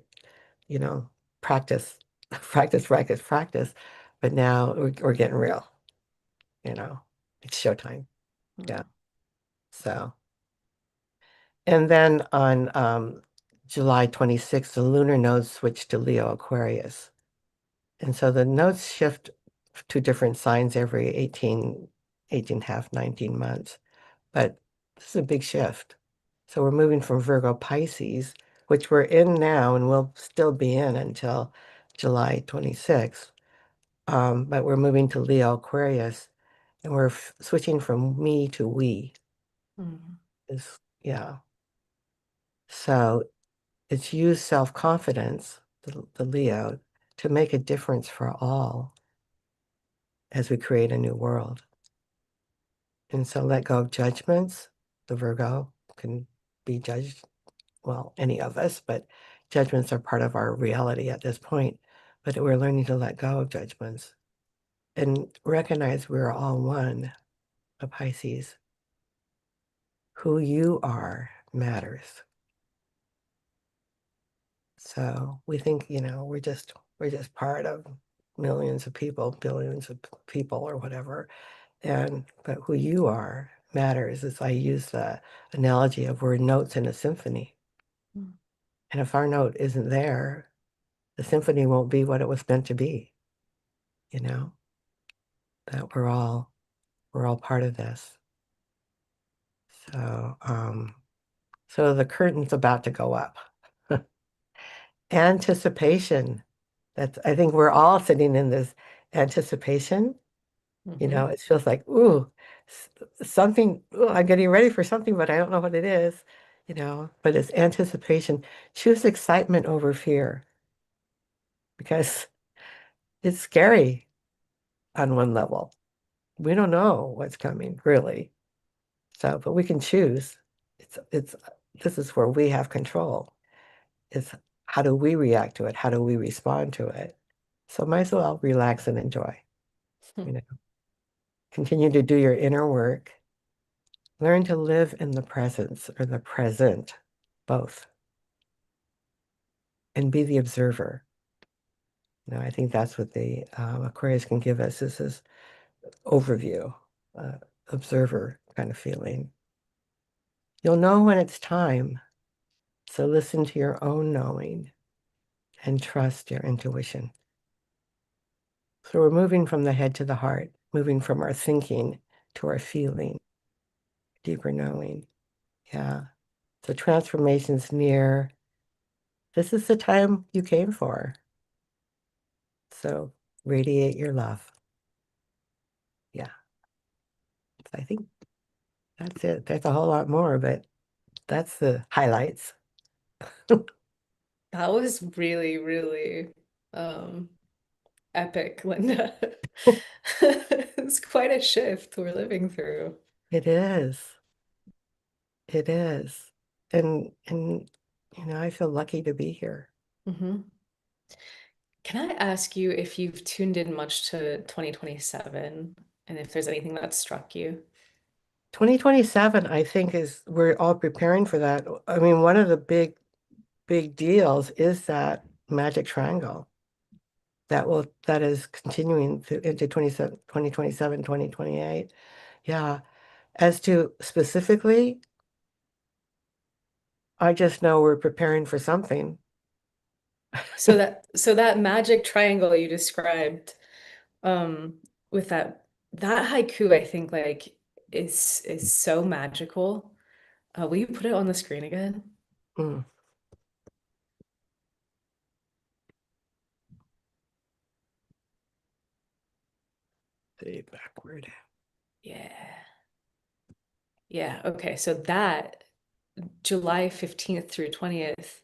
you know, practice, practice, practice, practice. But now we're getting real, you know, it's showtime. Yeah. Mm. So, and then on July 26th, the lunar nodes switch to Leo Aquarius. And so the nodes shift two different signs every 18 half, 19 months. But this is a big shift. So we're moving from Virgo Pisces, which we're in now and will still be in until July 26th. But we're moving to Leo Aquarius, and we're switching from me to we. Mm. Is yeah. So it's use self-confidence, the Leo, to make a difference for all as we create a new world. And so let go of judgments. The Virgo can be judged, well, any of us, but judgments are part of our reality at this point. But we're learning to let go of judgments and recognize we're all one, a Pisces. Who you are matters. So we think, we're just part of millions of people, billions of people or whatever. But who you are matters. As I use the analogy of we're notes in a symphony. Mm. And if our note isn't there, the symphony won't be what it was meant to be, you know, that we're all part of this. So so the curtain's about to go up. Anticipation. That's I think we're all sitting in this anticipation. Hmm. It feels like, ooh, something, ooh, I'm getting ready for something, but I don't know what it is, but it's anticipation. Choose excitement over fear because it's scary on one level. We don't know what's coming, really. So, but we can choose. It's this is where we have control. It's how do we react to it? How do we respond to it? So might as well relax and enjoy, you know. Continue to do your inner work. Learn to live in the presence or the present, both, and be the observer. I think that's what the Aquarius can give us is this overview, uh, observer kind of feeling. You'll know when it's time, so listen to your own knowing and trust your intuition. So we're moving from the head to the heart, moving from our thinking to our feeling, deeper knowing. Yeah. So transformation's near. This is the time you came for. So radiate your love. Yeah. I think that's it. There's a whole lot more, but that's the highlights. That was really, really um, epic, Linda. It's quite a shift we're living through. It is. It is. And I feel lucky to be here. Hmm. Can I ask you if you've tuned in much to 2027 and if there's anything that struck you? 2027, I think, is we're all preparing for that. I mean, one of the big deals is that magic triangle that is continuing into 2027, 2028. Yeah. As to specifically, I just know we're preparing for something. So that magic triangle you described, with that haiku, I think like is so magical. Will you put it on the screen again? Mm, see, backward. Yeah. Yeah. Okay. So that July 15th through 20th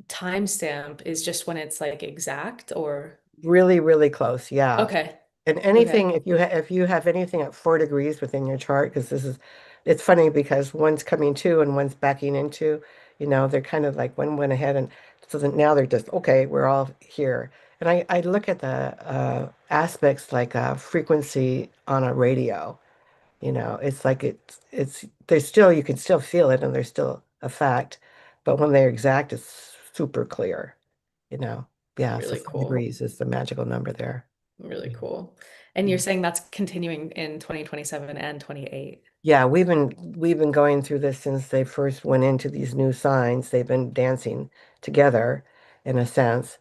timestamp is just when it's like exact or Really, really close. Yeah. okay. And Okay. anything, if you have anything at 4 degrees within your chart, because it's funny because one's coming to and one's backing into, they're kind of like one went ahead and so then now they're just, okay, we're all here. And I look at the aspects like frequency on a radio, it's like there's still, you can still feel it and there's still a fact, but when they're exact, it's super clear, you know. Yeah, so Really 4 degrees cool. is the magical number there. Really Yeah. cool. And you're saying that's continuing in 2027 and 28. Yeah, we've been going through this since they first went into these new signs. They've been dancing together in a sense.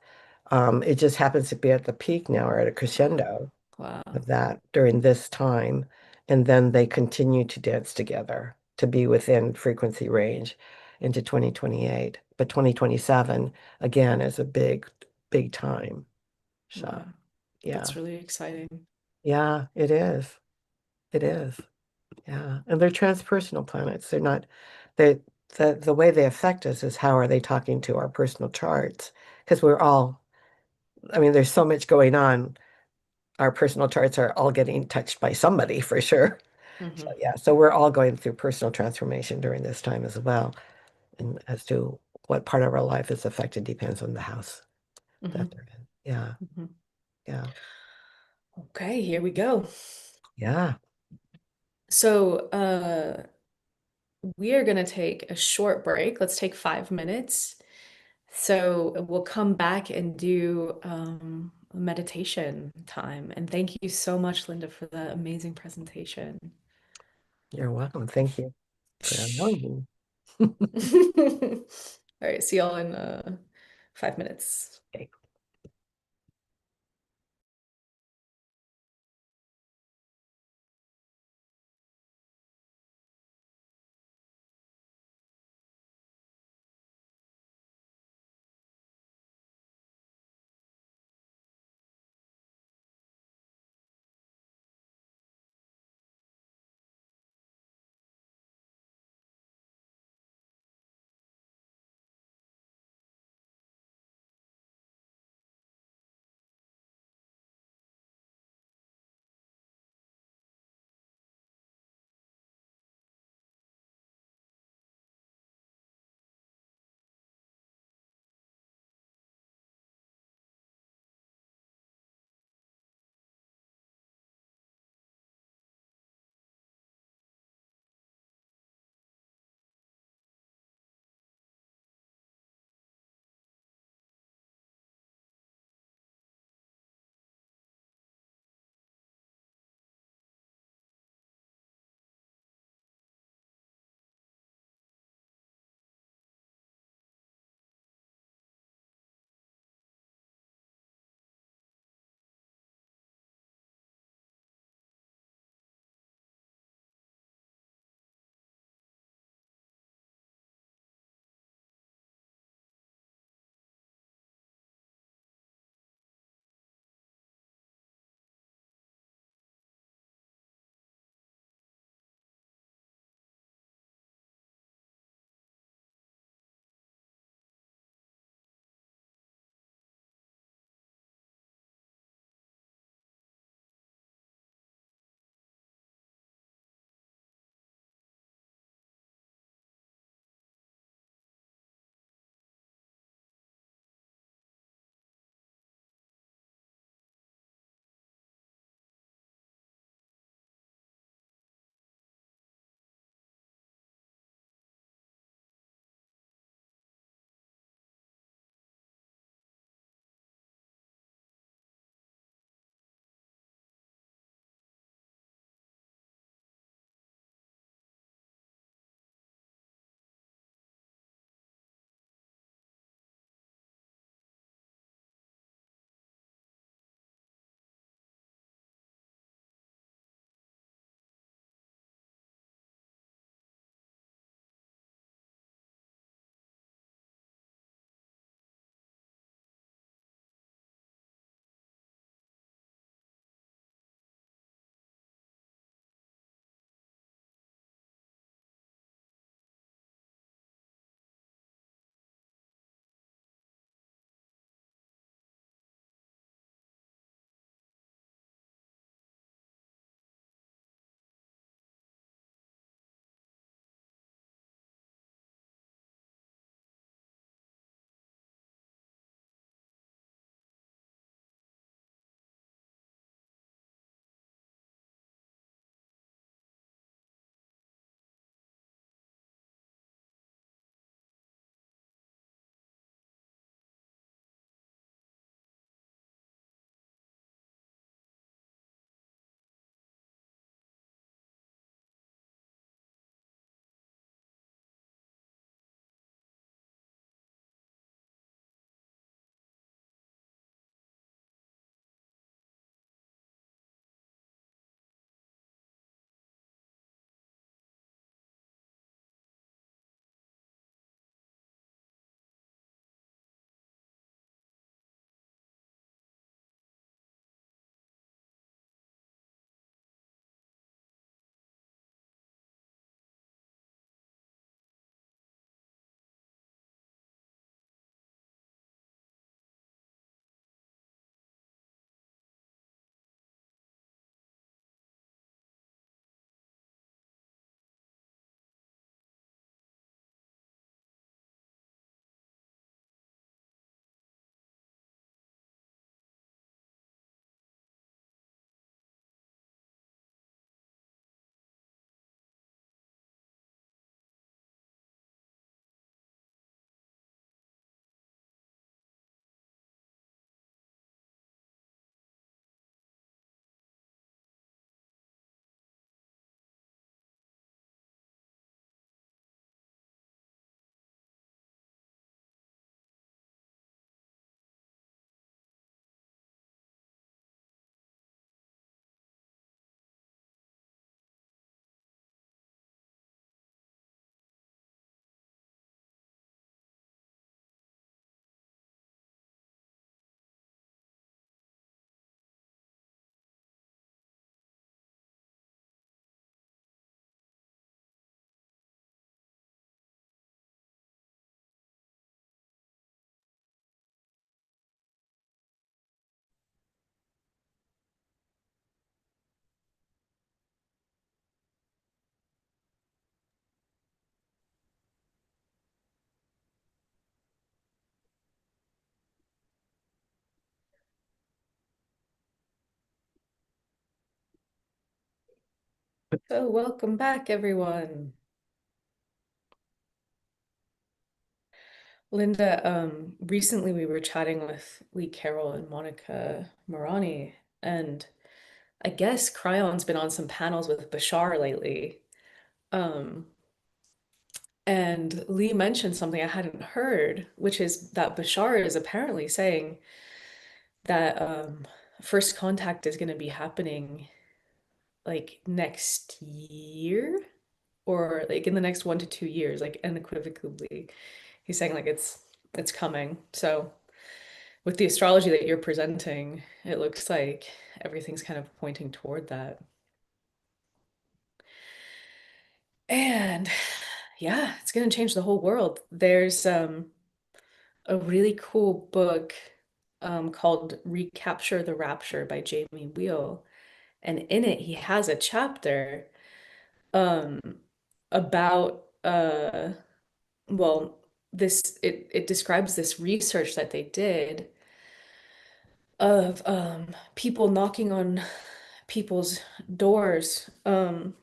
It just happens to be at the peak now or at a Wow. crescendo Wow. of that during this time. And then they continue to dance together to be within frequency range into 2028. But 2027, again, is a big, big time. So, Wow. yeah. That's really exciting. Yeah, it is. It is. Yeah. And they're transpersonal planets. They're not, they, the way they affect us is how are they talking to our personal charts? Because we're all, I mean, there's so much going on. Our personal charts are all getting touched by somebody for sure. So Hmm. yeah, so we're all going through personal transformation during this time as well. And as to what part of our life is affected depends on the house Hmm. that they're in. Yeah, Hmm. yeah, Okay, here we go. yeah. So, we are going to take a short break. Let's take 5 minutes. So we'll come back and do meditation time. And thank you so much, Linda, for the amazing presentation. You're welcome. Thank you for allowing me. All right, see y'all in 5 minutes. Okay. So, welcome back, everyone. Linda, recently we were chatting with Lee Carroll and Monica Morani, and I guess Cryon's been on some panels with Bashar lately. Um, and Lee mentioned something I hadn't heard, which is that Bashar is apparently saying that first contact is going to be happening like next year or like in the next 1 to 2 years, like unequivocally. He's saying like it's coming. So with the astrology that you're presenting, it looks like everything's kind of pointing toward that. And yeah, it's going to change the whole world. There's a really cool book called Recapture the Rapture by Jamie Wheal. And in it, he has a chapter um, about well, it describes this research that they did of people knocking on people's doors and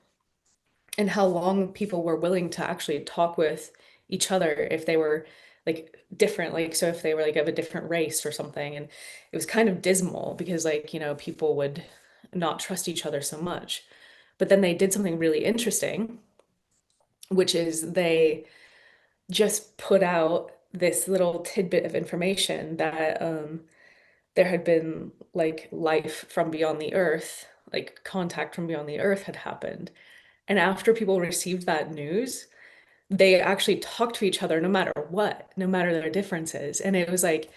how long people were willing to actually talk with each other if they were like different, like so if they were like of a different race or something. And it was kind of dismal because like, people would not trust each other so much. But then they did something really interesting, which is they just put out this little tidbit of information that there had been like life from beyond the earth, like contact from beyond the earth had happened. And after people received that news, they actually talked to each other no matter what, no matter their differences. And it was like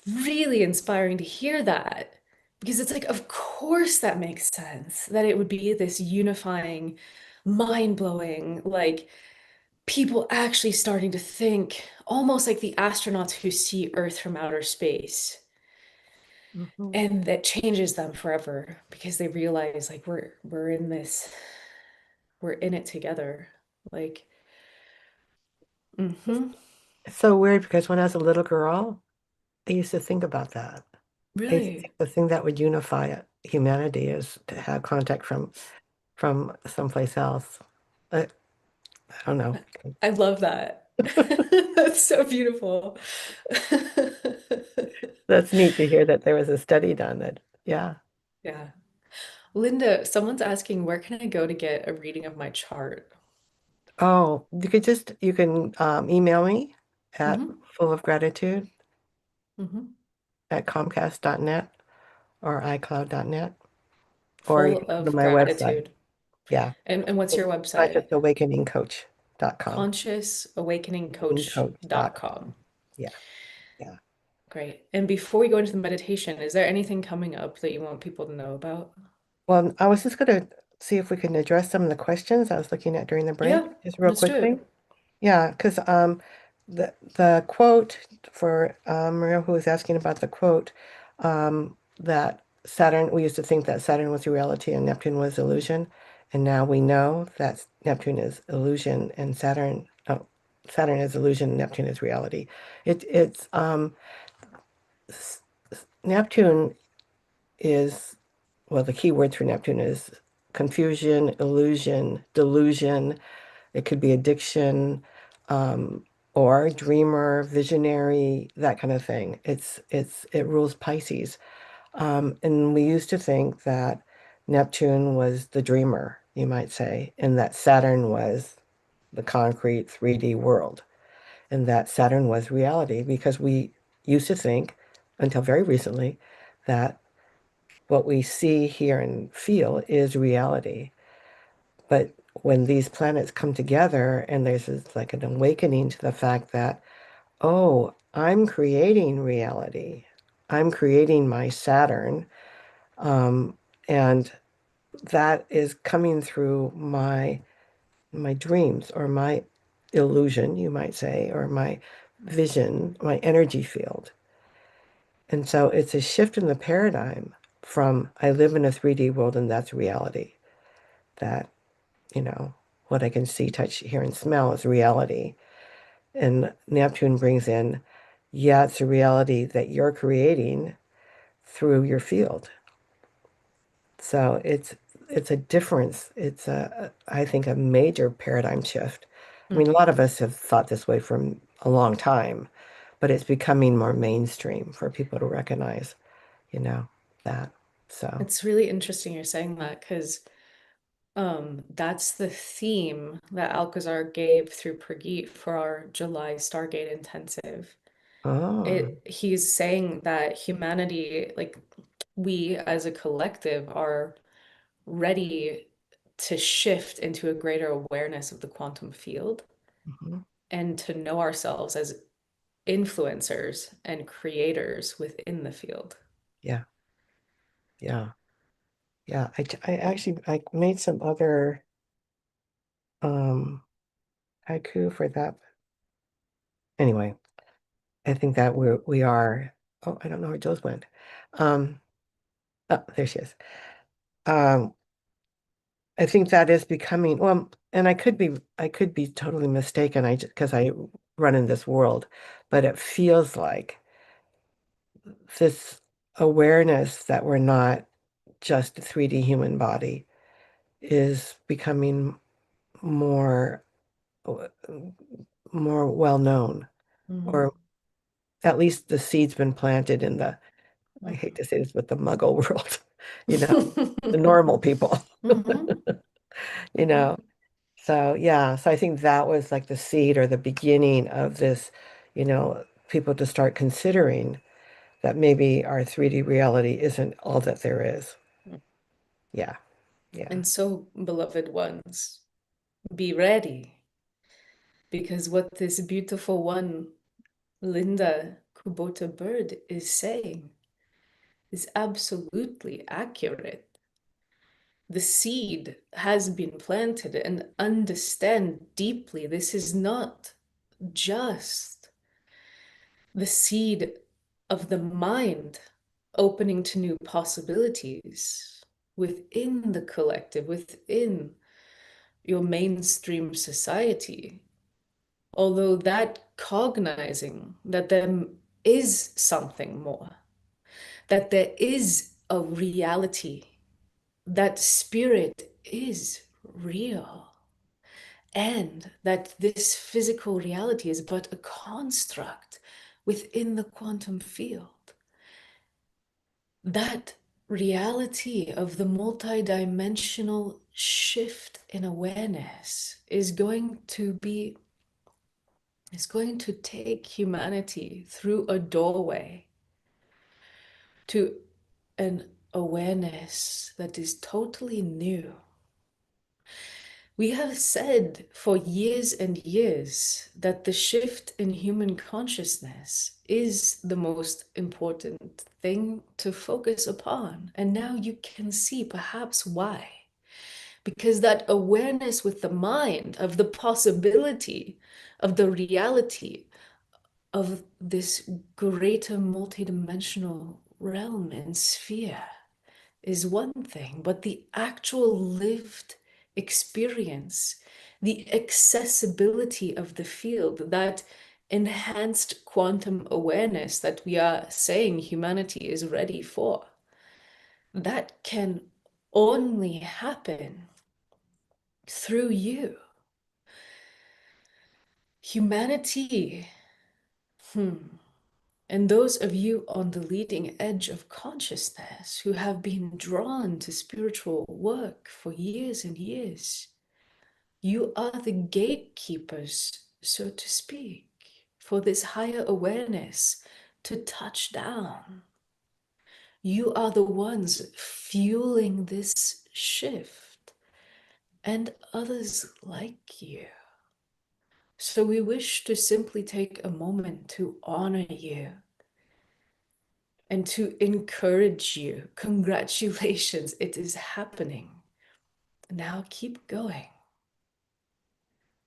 really inspiring to hear that because it's like, of course, that makes sense that it would be this unifying, mind blowing, like people actually starting to think almost like the astronauts who see Earth from outer space. Mhm. And that changes them forever because they realize like we're in this, we're in it together. Like, mm-hmm. It's so weird because when I was a little girl, I used to think about that. I used to Really, think the thing that would unify humanity is to have contact from someplace else. I don't know. I love that. That's so beautiful. That's neat to hear that there was a study done that, yeah. Yeah. Linda, someone's asking, where can I go to get a reading of my chart? Oh, you can email me at Mm-hmm. fullofgratitude Mm-hmm. at comcast.net or icloud.net, or you Full can go to of my website. gratitude. Yeah, And what's your website? consciousawakeningcoach.com. ConsciousAwakeningCoach.com. Yeah, yeah. Great. And before we go into the meditation, is there anything coming up that you want people to know about? Well, I was just going to see if we can address some of the questions I was looking at during the break, Yeah, just real let's do quickly. it. Yeah, because the quote for Maria, who was asking about the quote, that Saturn, we used to think that Saturn was reality and Neptune was illusion, and now we know that Neptune is illusion and Saturn, oh, Saturn is illusion, Neptune is reality. It's Neptune is, well, the key words for Neptune is confusion, illusion, delusion. It could be addiction, or dreamer, visionary, that kind of thing. It rules Pisces. And we used to think that Neptune was the dreamer, you might say, and that Saturn was the concrete 3D world, and that Saturn was reality because we used to think until very recently that what we see, hear, and feel is reality. But when these planets come together and there's this, like an awakening to the fact that, oh, I'm creating reality. I'm creating my Saturn. Um, and that is coming through my dreams or my illusion, you might say, or my vision, my energy field. And so it's a shift in the paradigm from I live in a 3D world and that's reality. That, you know, what I can see, touch, hear, and smell is reality. And Neptune brings in, yeah, it's a reality that you're creating through your field. So it's a difference. It's I think a major paradigm shift. I mean, a lot Mhm. of us have thought this way from a long time, but it's becoming more mainstream for people to recognize, you know, that. So, It's really interesting you're saying that because that's the theme that Alcazar gave through Prageet for our July Stargate intensive. oh, He's saying that humanity, like we as a collective, are ready to shift into a greater awareness of the quantum field mhm. and to know ourselves as influencers and creators within the field. Yeah, yeah, yeah. I actually I made some other um haiku for that. Anyway, I think that we are. Oh, I don't know where Jules went. Um, oh, there she is. Um, I think that is becoming, well, and I could be totally mistaken. I just because I run in this world, but it feels like this awareness that we're not just a 3D human body is becoming more uh, more well known, Mhm. or at least the seed's been planted in the, I hate Mhm. to say this, but the muggle world, you know, the normal people, Mhm. you Mhm. know. So yeah, so I think that was like the seed or the beginning of this, people to start considering that maybe our 3D reality isn't all that there is. Yeah, yeah. And so, beloved ones, be ready because what this beautiful one, Linda Kubota Bird, is saying is absolutely accurate. The seed has been planted, and understand deeply this is not just the seed of the mind opening to new possibilities within the collective, within your mainstream society. Although that cognizing that there is something more, that there is a reality, that spirit is real, and that this physical reality is but a construct within the quantum field. That reality of the multidimensional shift in awareness is going to take humanity through a doorway to an awareness that is totally new. We have said for years and years that the shift in human consciousness is the most important thing to focus upon. And now you can see perhaps why. Because that awareness with the mind of the possibility of the reality of this greater multidimensional realm and sphere is one thing, but the actual lived experience, the accessibility of the field, that enhanced quantum awareness that we are saying humanity is ready for, that can only happen through you. Humanity, and those of you on the leading edge of consciousness who have been drawn to spiritual work for years and years, you are the gatekeepers, so to speak, for this higher awareness to touch down. You are the ones fueling this shift, and others like you. So we wish to simply take a moment to honor you and to encourage you. Congratulations, it is happening. Now keep going.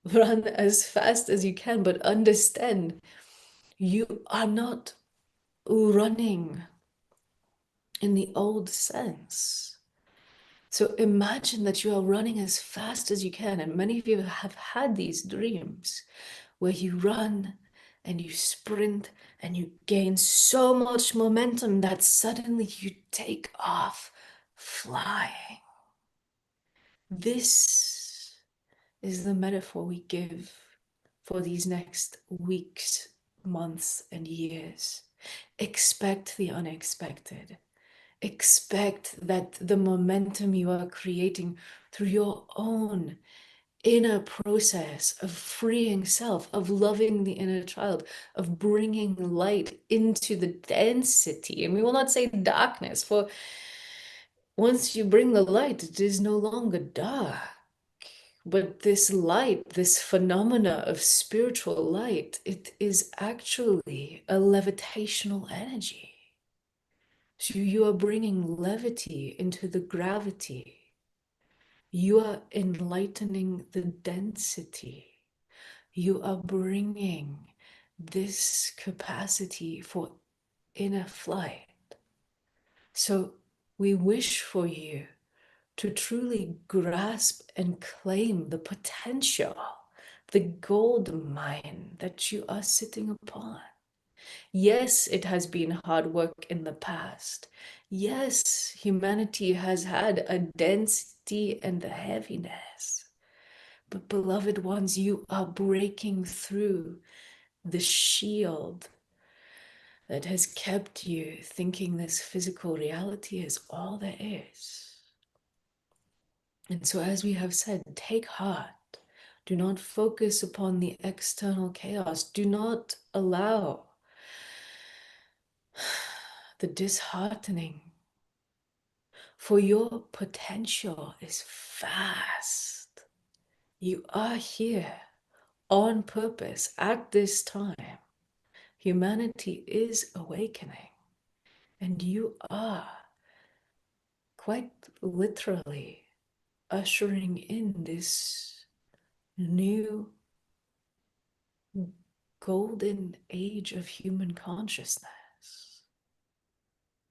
Run as fast as you can, but understand you are not running in the old sense. So imagine that you are running as fast as you can. And many of you have had these dreams where you run and you sprint and you gain so much momentum that suddenly you take off flying. This is the metaphor we give for these next weeks, months, and years. Expect the unexpected. Expect that the momentum you are creating through your own inner process of freeing self, of loving the inner child, of bringing light into the density. And we will not say darkness, for once you bring the light, it is no longer dark. But this light, this phenomena of spiritual light, it is actually a levitational energy. So you are bringing levity into the gravity. You are enlightening the density. You are bringing this capacity for inner flight. So we wish for you to truly grasp and claim the potential, the gold mine that you are sitting upon. Yes, it has been hard work in the past. Yes, humanity has had a density and a heaviness. But, beloved ones, you are breaking through the shield that has kept you thinking this physical reality is all there is. And so, as we have said, take heart. Do not focus upon the external chaos. Do not allow the disheartening, for your potential is vast. You are here on purpose at this time. Humanity is awakening, and you are quite literally ushering in this new golden age of human consciousness.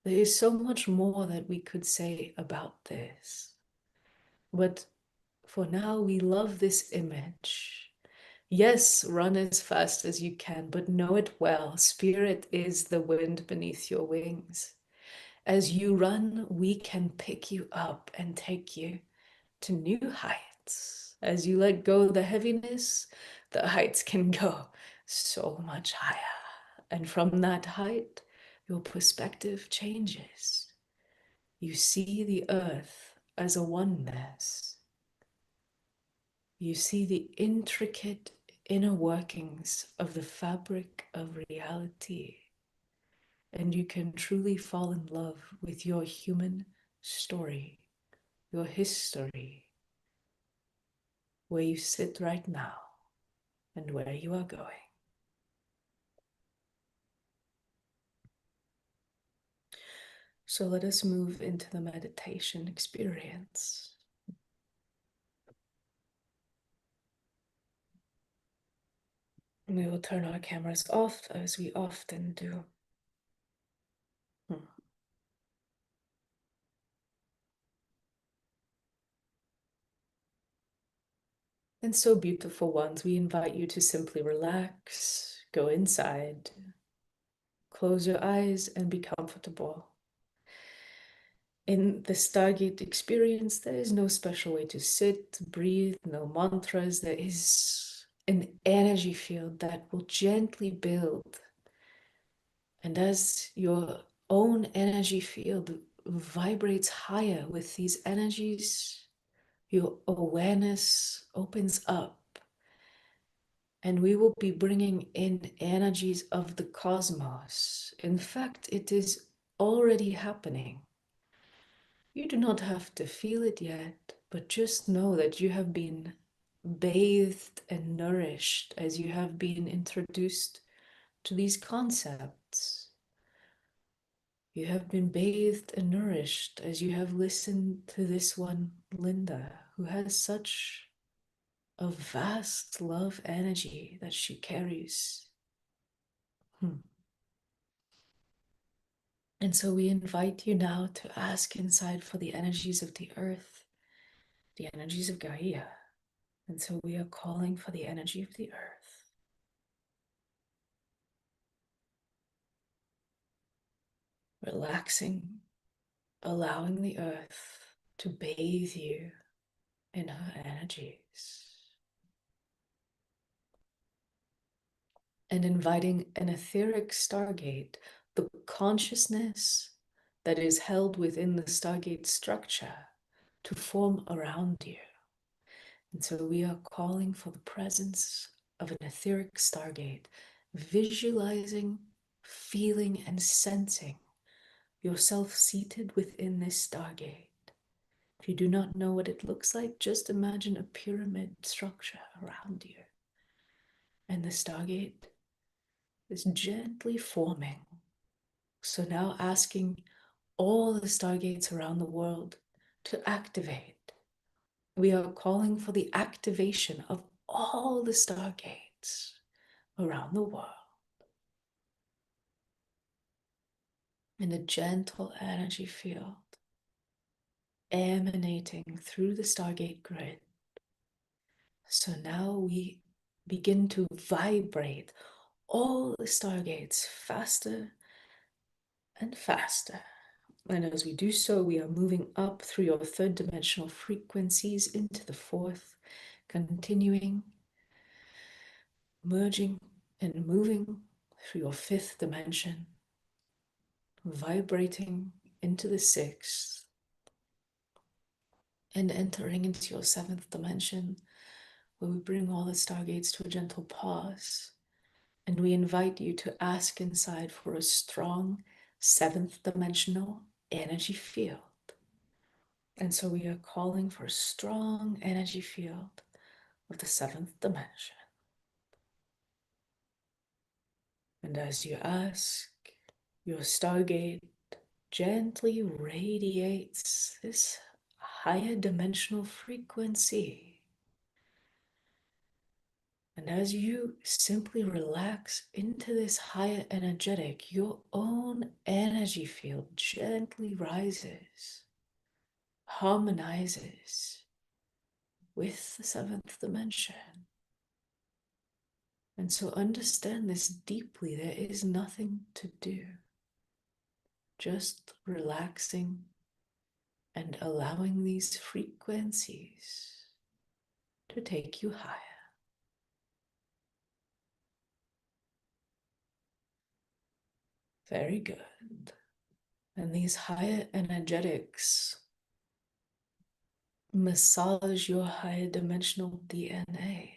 There is so much more that we could say about this, but for now we love this image. Yes, run as fast as you can, but know it well. Spirit is the wind beneath your wings. As you run, we can pick you up and take you to new heights. As you let go the heaviness, the heights can go so much higher. And from that height, your perspective changes. You see the earth as a oneness. You see the intricate inner workings of the fabric of reality. And you can truly fall in love with your human story, your history, where you sit right now and where you are going. So let us move into the meditation experience. We will turn our cameras off as we often do. And so, beautiful ones, we invite you to simply relax, go inside, close your eyes, and be comfortable. In the Stargate experience, there is no special way to sit, breathe, no mantras. There is an energy field that will gently build. And as your own energy field vibrates higher with these energies, your awareness opens up. And we will be bringing in energies of the cosmos. In fact, it is already happening. You do not have to feel it yet, but just know that you have been bathed and nourished as you have been introduced to these concepts. You have been bathed and nourished as you have listened to this one, Linda, who has such a vast love energy that she carries. And so we invite you now to ask inside for the energies of the earth, the energies of Gaia. And so we are calling for the energy of the earth. Relaxing, allowing the earth to bathe you in her energies, and inviting an etheric stargate, the consciousness that is held within the stargate structure, to form around you. And so we are calling for the presence of an etheric stargate, visualizing, feeling, and sensing yourself seated within this stargate. If you do not know what it looks like, just imagine a pyramid structure around you. And the stargate is gently forming. So now asking all the stargates around the world to activate. We are calling for the activation of all the stargates around the world in a gentle energy field emanating through the stargate grid. So now we begin to vibrate all the stargates faster and faster. And as we do so, we are moving up through your third dimensional frequencies into the fourth, continuing, merging and moving through your fifth dimension, vibrating into the sixth, and entering into your seventh dimension, where we bring all the stargates to a gentle pause. And we invite you to ask inside for a strong seventh dimensional energy field. And so we are calling for a strong energy field of the seventh dimension. And as you ask, your stargate gently radiates this higher dimensional frequency. And as you simply relax into this higher energetic, your own energy field gently rises, harmonizes with the seventh dimension. And so understand this deeply. There is nothing to do, just relaxing and allowing these frequencies to take you higher. Very good. And these higher energetics massage your higher dimensional DNA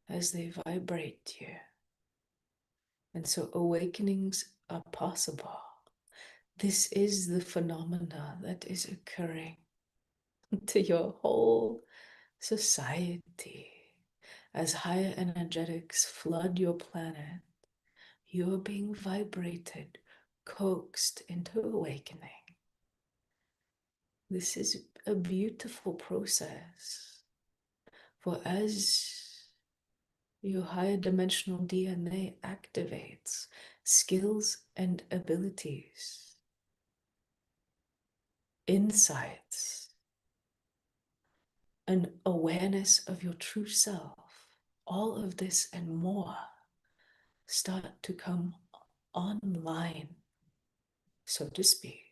as they vibrate you. And so awakenings are possible. This is the phenomena that is occurring to your whole society. As higher energetics flood your planet, you're being vibrated, coaxed into awakening. This is a beautiful process. For as your higher dimensional DNA activates skills and abilities, insights, an awareness of your true self, all of this and more start to come online, so to speak.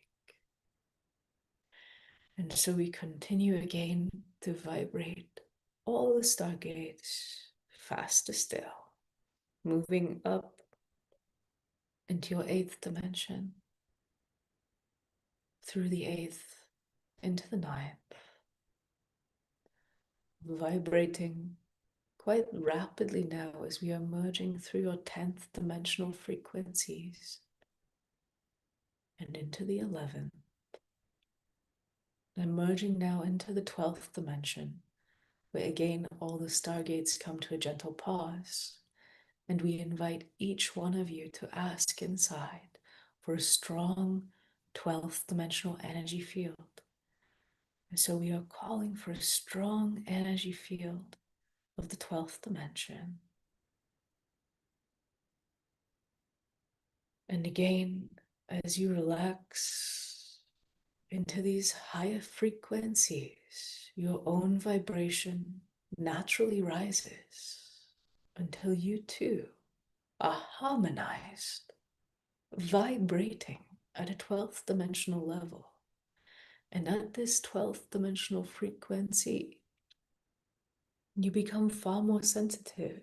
And so we continue again to vibrate all the stargates faster still, moving up into your eighth dimension, through the eighth into the ninth, vibrating quite rapidly now as we are merging through your 10th dimensional frequencies and into the 11th, and merging now into the 12th dimension, where again all the stargates come to a gentle pause, and we invite each one of you to ask inside for a strong 12th dimensional energy field. And so we are calling for a strong energy field of the 12th dimension. And again, as you relax into these higher frequencies, your own vibration naturally rises until you too are harmonized, vibrating at a 12th dimensional level. And at this 12th dimensional frequency, You become far more sensitive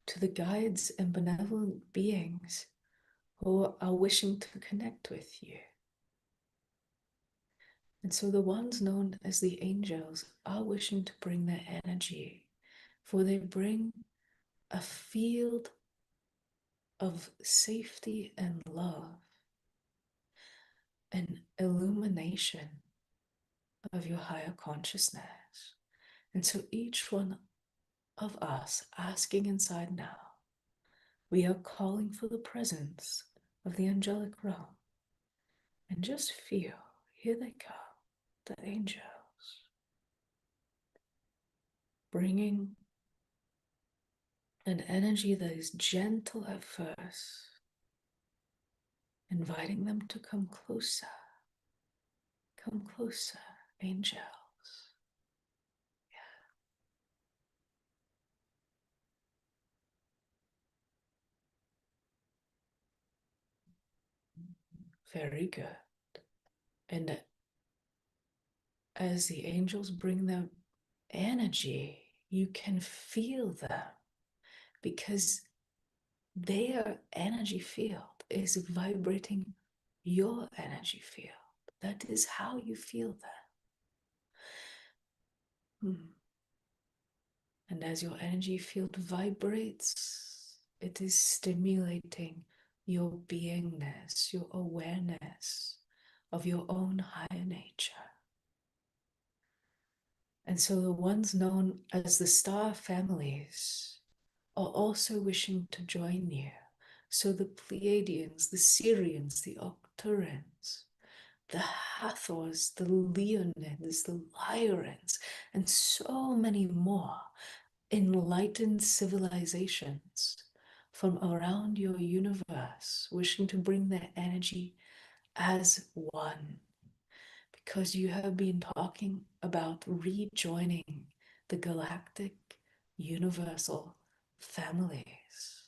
to the guides and benevolent beings who are wishing to connect with you. And so the ones known as the angels are wishing to bring their energy, for they bring a field of safety and love, an illumination of your higher consciousness. And so each one of us asking inside now, we are calling for the presence of the angelic realm. And just feel, here they come, the angels, bringing an energy that is gentle at first, inviting them to come closer, angels. Very good. And as the angels bring their energy, you can feel them because their energy field is vibrating your energy field. That is how you feel them. And as your energy field vibrates, it is stimulating your beingness, your awareness of your own higher nature. And so the ones known as the star families are also wishing to join you. So the Pleiadians, the Sirians, the Octurians, the Hathors, the Leonids, the Lyrians, and so many more enlightened civilizations from around your universe, wishing to bring their energy as one, because you have been talking about rejoining the galactic universal families.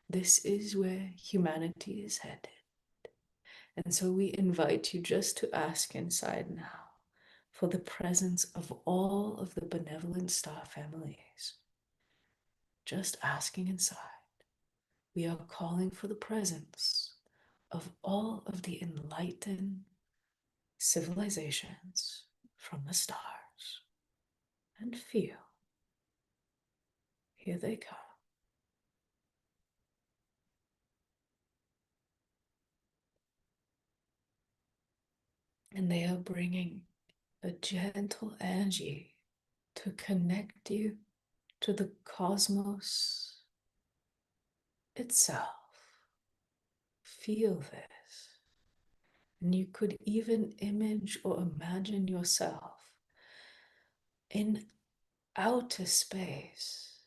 This is where humanity is headed. And so we invite you just to ask inside now for the presence of all of the benevolent star families. Just asking inside. We are calling for the presence of all of the enlightened civilizations from the stars. And feel, here they come. And they are bringing a gentle energy to connect you to the cosmos itself. Feel this. And you could even image or imagine yourself in outer space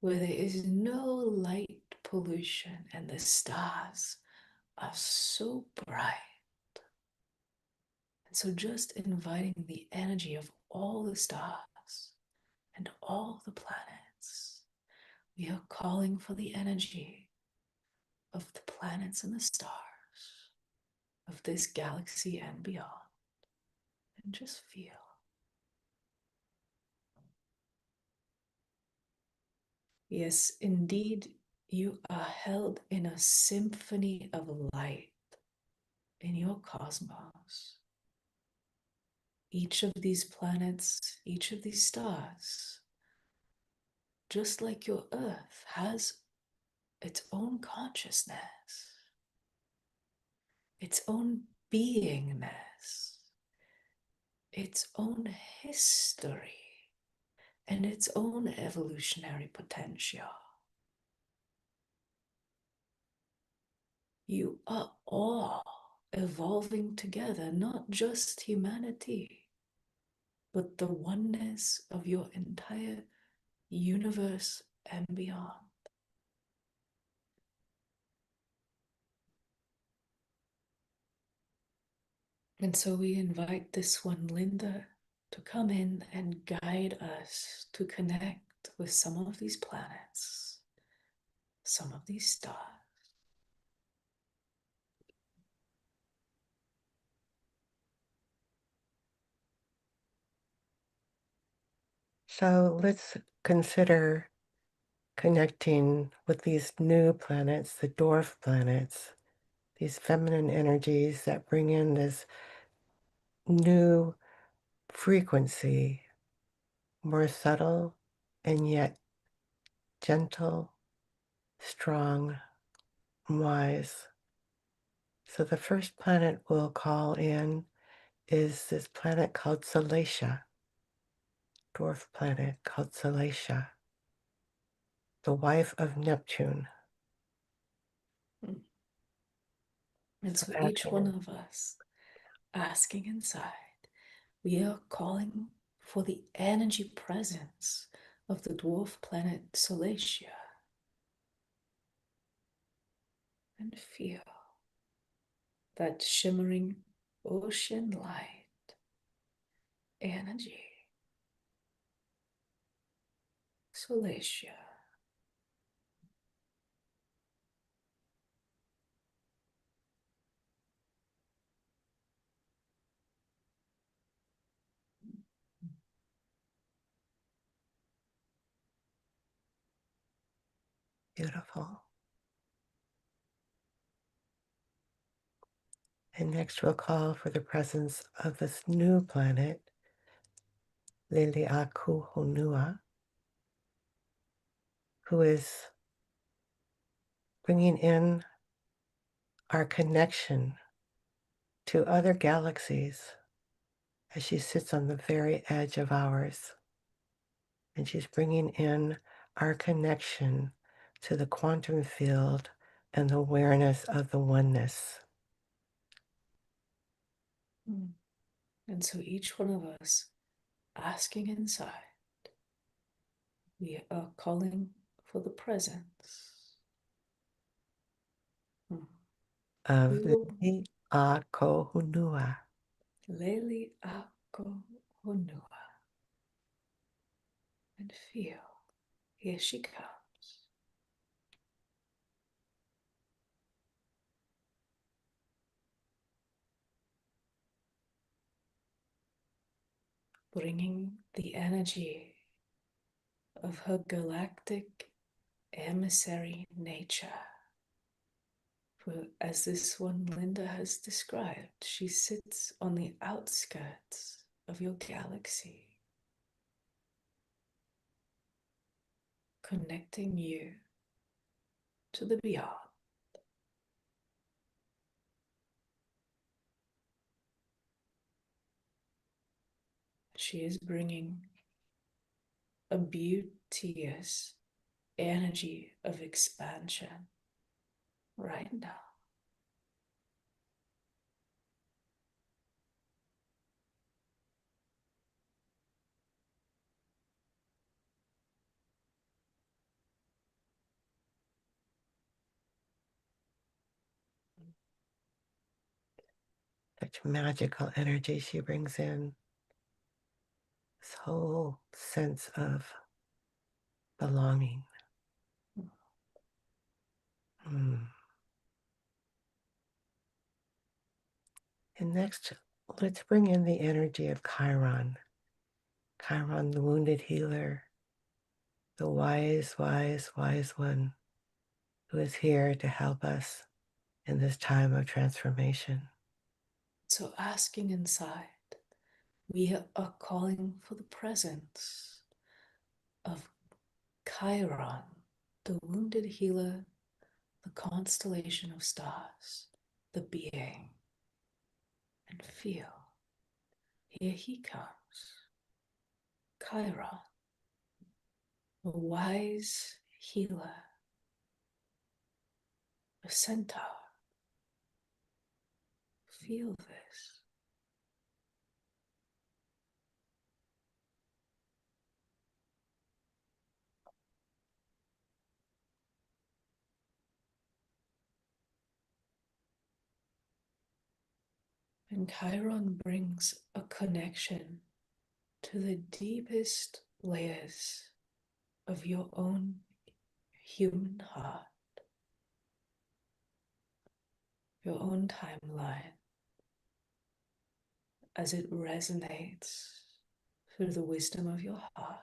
where there is no light pollution and the stars are so bright. And so just inviting the energy of all the stars and all the planets, we are calling for the energy of the planets and the stars of this galaxy and beyond. And just feel. Yes, indeed, you are held in a symphony of light in your cosmos. Each of these planets, each of these stars, just like your Earth, has its own consciousness, its own beingness, its own history, and its own evolutionary potential. You are all evolving together, not just humanity, but the oneness of your entire universe and beyond. And so we invite this one, Linda, to come in and guide us to connect with some of these planets, some of these stars. So let's consider connecting with these new planets, the dwarf planets, these feminine energies that bring in this new frequency, more subtle and yet gentle, strong, wise. So the first planet we'll call in is this planet called Salacia, dwarf planet called Salacia, the wife of Neptune. Mm. And So so each asking one him of us asking inside, we are calling for the energy presence of the dwarf planet Solstice and feel that shimmering ocean light energy. Solstice. beautiful. And next we'll call for the presence of this new planet, Liliakuhonua, who is bringing in our connection to other galaxies as she sits on the very edge of ours. And she's bringing in our connection to the quantum field and the awareness of the oneness. Mm. And so each one of us asking inside, we are calling for the presence. Mm. Of We will Liliakuhonua. leli ako honua and feel. Here she comes, bringing the energy of her galactic emissary nature. For as this one Linda has described, she sits on the outskirts of your galaxy, connecting you to the beyond. She is bringing a beauteous energy of expansion right now. Such magical energy she brings in. This whole sense of belonging. Mm. And next, let's bring in the energy of Chiron. Chiron, the wounded healer, the wise, wise, wise one who is here to help us in this time of transformation. So, asking inside, we are calling for the presence of Chiron, the wounded healer, the constellation of stars, the being, and feel. Here he comes, Chiron, a wise healer, a centaur. Feel this. And Chiron brings a connection to the deepest layers of your own human heart, your own timeline, as it resonates through the wisdom of your heart.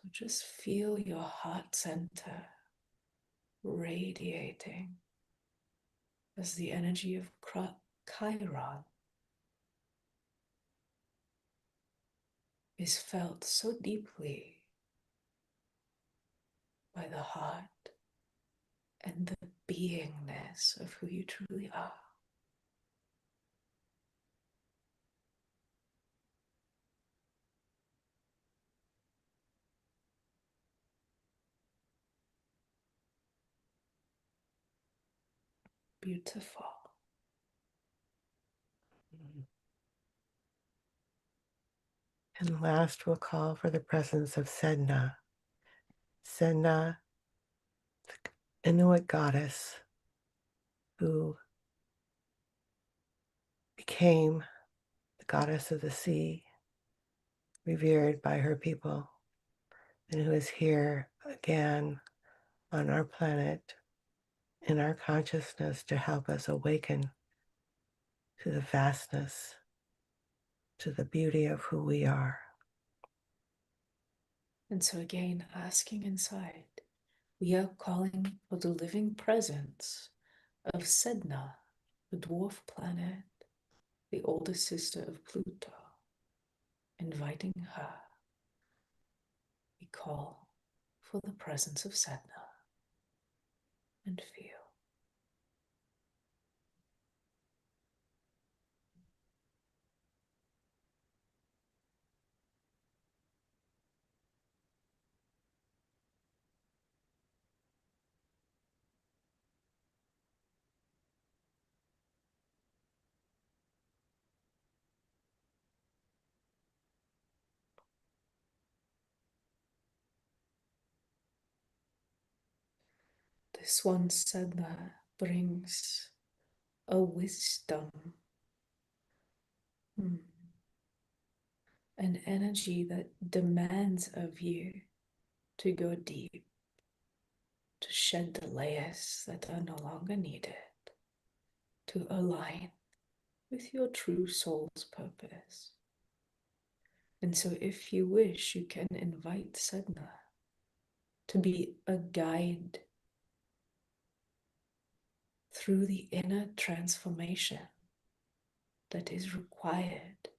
So just feel your heart center radiating as the energy of Chiron is felt so deeply by the heart and the beingness of who you truly are. Beautiful. And last, we'll call for the presence of Sedna. Sedna, the Inuit goddess who became the goddess of the sea, revered by her people, and who is here again on our planet in our consciousness to help us awaken to the vastness, to the beauty of who we are. And so, again, asking inside, we are calling for the living presence of Sedna, the dwarf planet, the older sister of Pluto. Inviting her, we call for the presence of Sedna and feel. This one, Sedna, brings a wisdom, an energy that demands of you to go deep, to shed the layers that are no longer needed, to align with your true soul's purpose. And so, if you wish, you can invite Sedna to be a guide through the inner transformation that is required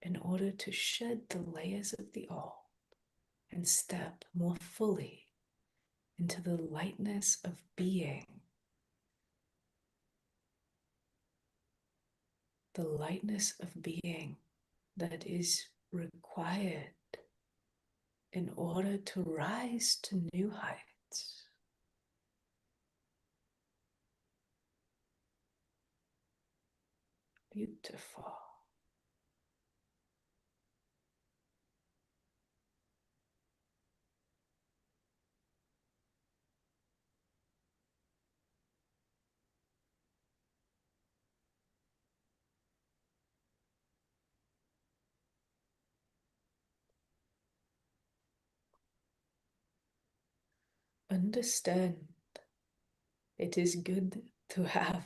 in order to shed the layers of the all and step more fully into the lightness of being, the lightness of being that is required in order to rise to new heights. Beautiful. Understand it is good to have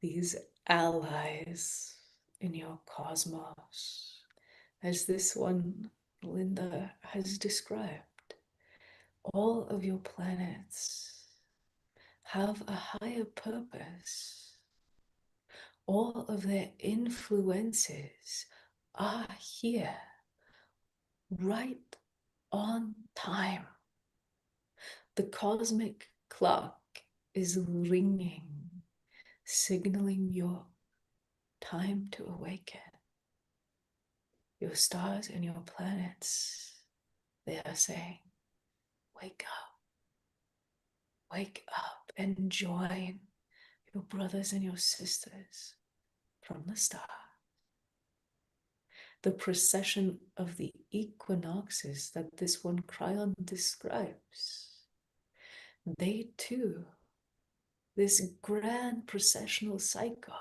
these allies in your cosmos, as this one, Linda, has described. All of your planets have a higher purpose. All of their influences are here, right on time. The cosmic clock is ringing, signaling your time to awaken. Your stars and your planets, they are saying, wake up and join your brothers and your sisters from the star. The procession of the equinoxes that this one Cryon describes, they too, this grand processional cycle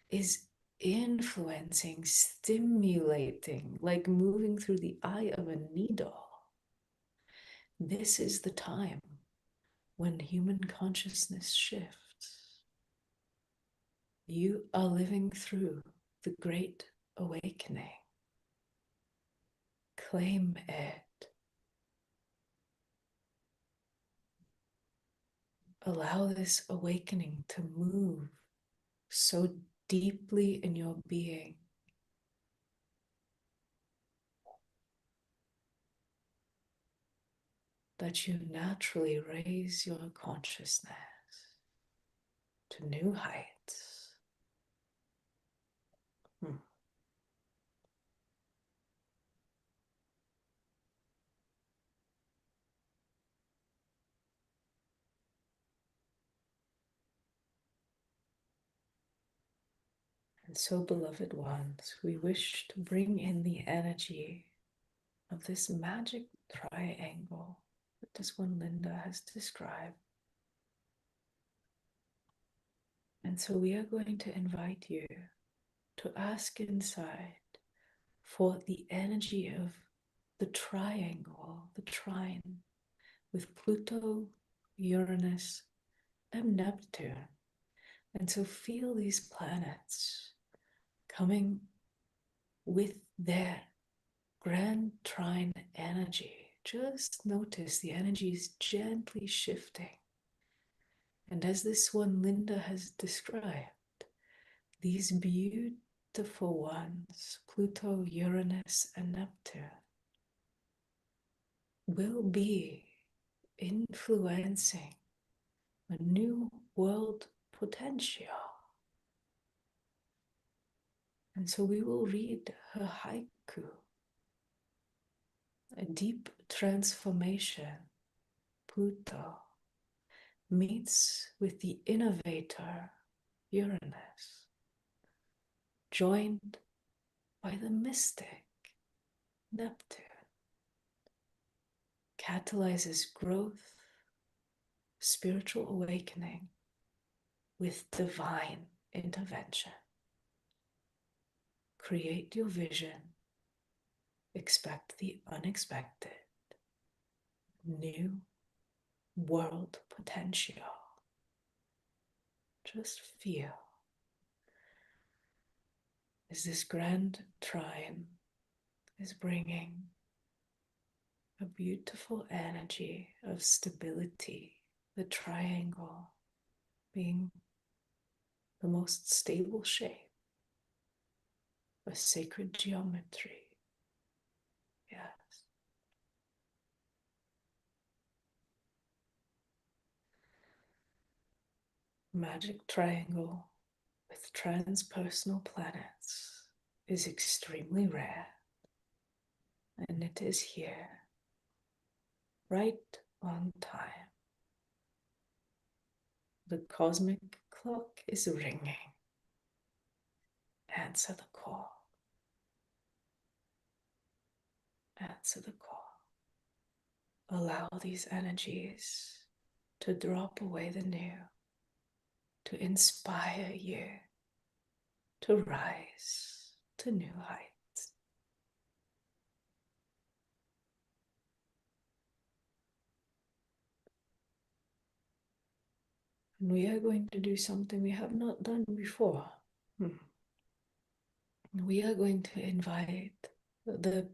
is influencing, stimulating, like moving through the eye of a needle. This is the time when human consciousness shifts. You are living through the great awakening. claim it. Allow this awakening to move so deeply in your being that you naturally raise your consciousness to new heights. Hmm. And so, beloved ones, we wish to bring in the energy of this magic triangle that this one Linda has described. And so we are going to invite you to ask inside for the energy of the triangle, the trine, with Pluto, Uranus, and Neptune. And so feel these planets coming with their grand trine energy. Just notice the energy is gently shifting. And as this one Linda has described, these beautiful ones, Pluto, Uranus, and Neptune, will be influencing a new world potential. And so we will read her haiku, a deep transformation. Pluto meets with the innovator Uranus, joined by the mystic Neptune, catalyzes growth, spiritual awakening with divine intervention. Create your vision, expect the unexpected, new world potential. Just feel as this grand trine is bringing a beautiful energy of stability, the triangle being the most stable shape, a sacred geometry. Yes. Magic triangle with transpersonal planets is extremely rare, and it is here, right on time. The cosmic clock is ringing. Answer the call. Answer the call. Allow these energies to drop away the new, to inspire you to rise to new heights. And we are going to do something we have not done before. We are going to invite the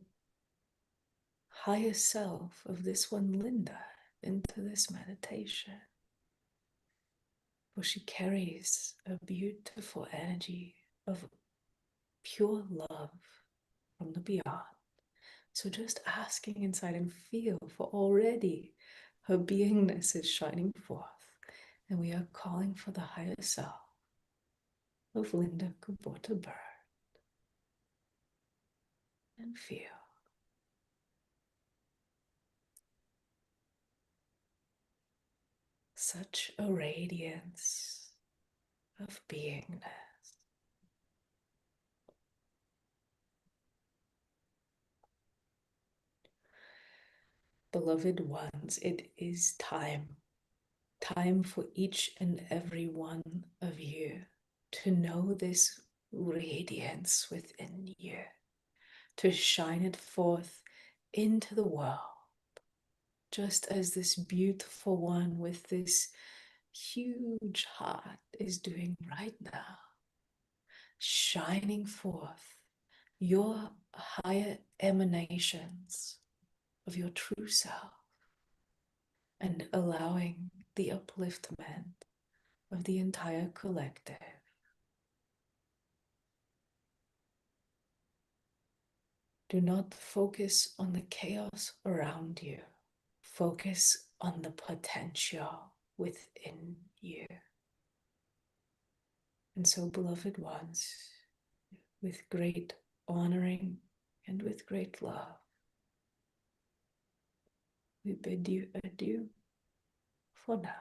higher self of this one, Linda, into this meditation. For she carries a beautiful energy of pure love from the beyond. So just asking inside and feel, for already her beingness is shining forth. And we are calling for the higher self of Linda Kubota Bird. And feel. Such a radiance of beingness. Beloved ones, it is time. Time for each and every one of you to know this radiance within you, to shine it forth into the world, just as this beautiful one with this huge heart is doing right now, shining forth your higher emanations of your true self and allowing the upliftment of the entire collective. Do not focus on the chaos around you. Focus on the potential within you. And so, beloved ones, with great honoring and with great love, we bid you adieu for now.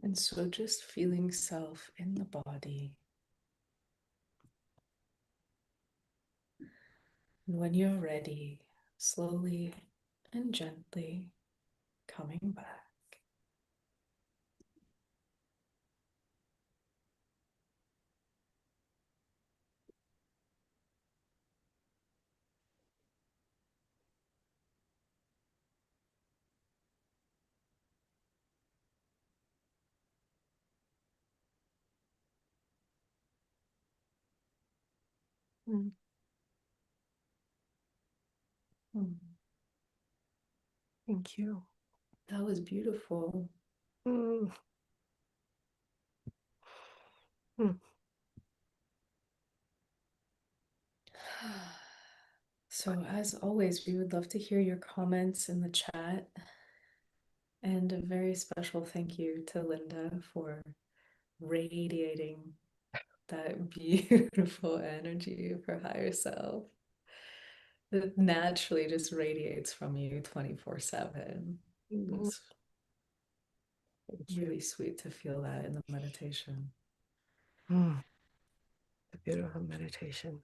And so, just feeling self in the body. And when you're ready, slowly and gently coming back. Mm. Hmm. Thank you. That was beautiful. Mm. Mm. So, as always, we would love to hear your comments in the chat. And a very special thank you to Linda for radiating that beautiful energy of her higher self that naturally just radiates from you 24/7. Mm. It's Thank you. really sweet to feel that in the meditation. Mm. The beautiful meditation.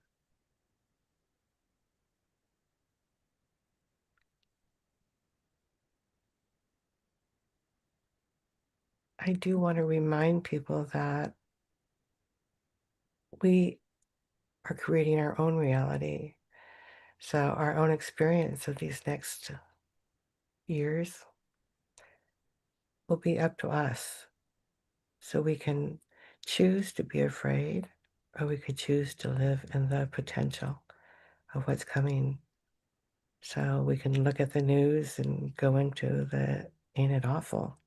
I do want to remind people that we are creating our own reality. So, our own experience of these next years will be up to us. So, we can choose to be afraid, or we could choose to live in the potential of what's coming. So, we can look at the news and go into the ain't it awful,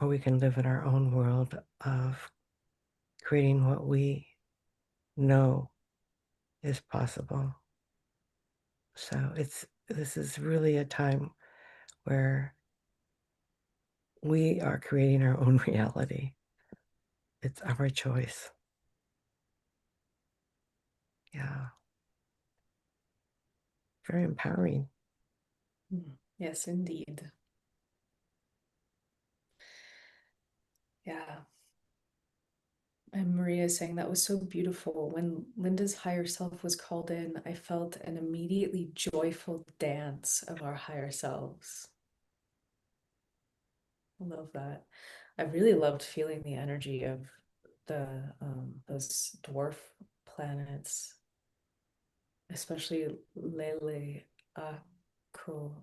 or we can live in our own world of creating what we know is possible. So, this is really a time where we are creating our own reality. It's our choice. Yeah, very empowering. Yes, indeed. Yeah. And Maria is saying that was so beautiful. When Linda's higher self was called in, I felt an immediately joyful dance of our higher selves. I love that. I really loved feeling the energy of the those dwarf planets, especially Lele Ako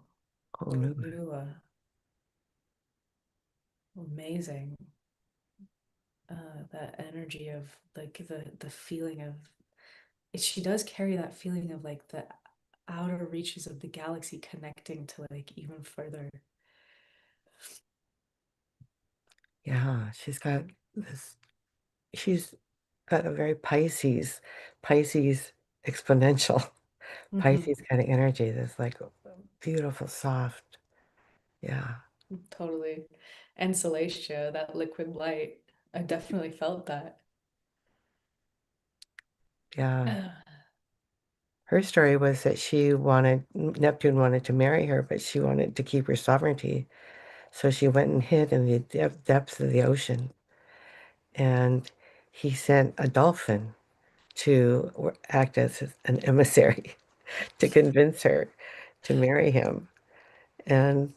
Whole new. Onua. Amazing. That energy of like the feeling of it, she does carry that feeling of like the outer reaches of the galaxy connecting to like even further. Yeah, she's got a very Pisces exponential, Mhm. Pisces kind of energy that's like beautiful, soft. Yeah, Totally. And Celestia, that liquid light, I definitely felt that. yeah. Her story was that Neptune wanted to marry her, but she wanted to keep her sovereignty. So she went and hid in the depths of the ocean. And he sent a dolphin to act as an emissary to convince her to marry him. And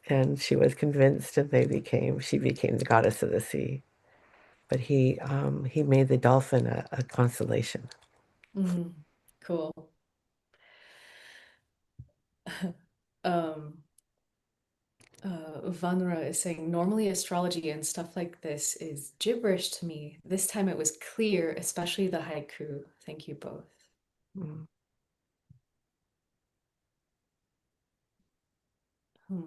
and she was convinced, and she became the goddess of the sea. But he made the dolphin a constellation. Mm, cool. Um, Vanra is saying, normally astrology and stuff like this is gibberish to me. This time it was clear, especially the haiku. Thank you both. Mm. Hmm.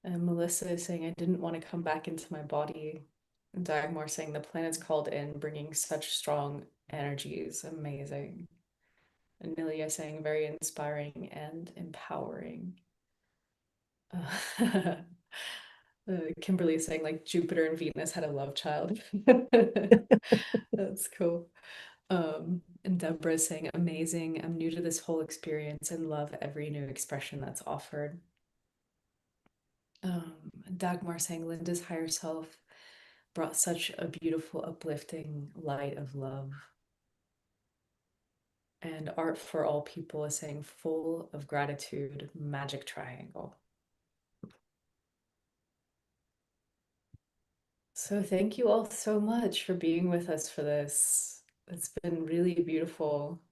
And Melissa is saying, I didn't want to come back into my body. And Dagmar saying, the planet's called in, bringing such strong energies. Amazing. And Nilia saying, very inspiring and empowering. Uh, Kimberly is saying, like, Jupiter and Venus had a love child. That's cool. And Deborah is saying, amazing. I'm new to this whole experience and love every new expression that's offered. Dagmar saying, Linda's higher self brought such a beautiful, uplifting light of love. And Art for All People is saying, full of gratitude, magic triangle. So thank you all so much for being with us for this. It's been really beautiful.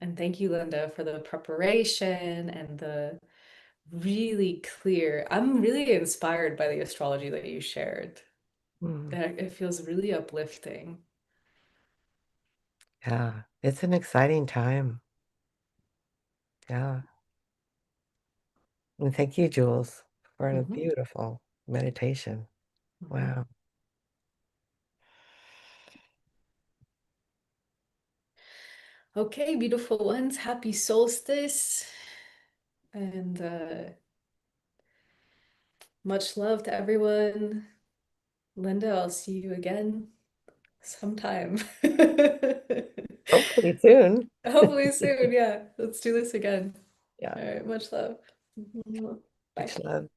And thank you, Linda, for the preparation and the really clear. I'm really inspired by the astrology that you shared. Mm. It feels really uplifting. Yeah, it's an exciting time. Yeah. And thank you, Jules, for a Mhm, beautiful meditation. mhm. Wow. Okay, beautiful ones. Happy solstice. And much love to everyone. Linda, I'll see you again sometime. Hopefully soon. Hopefully soon. Yeah, let's do this again. Yeah. All right, much love. Bye. Much love.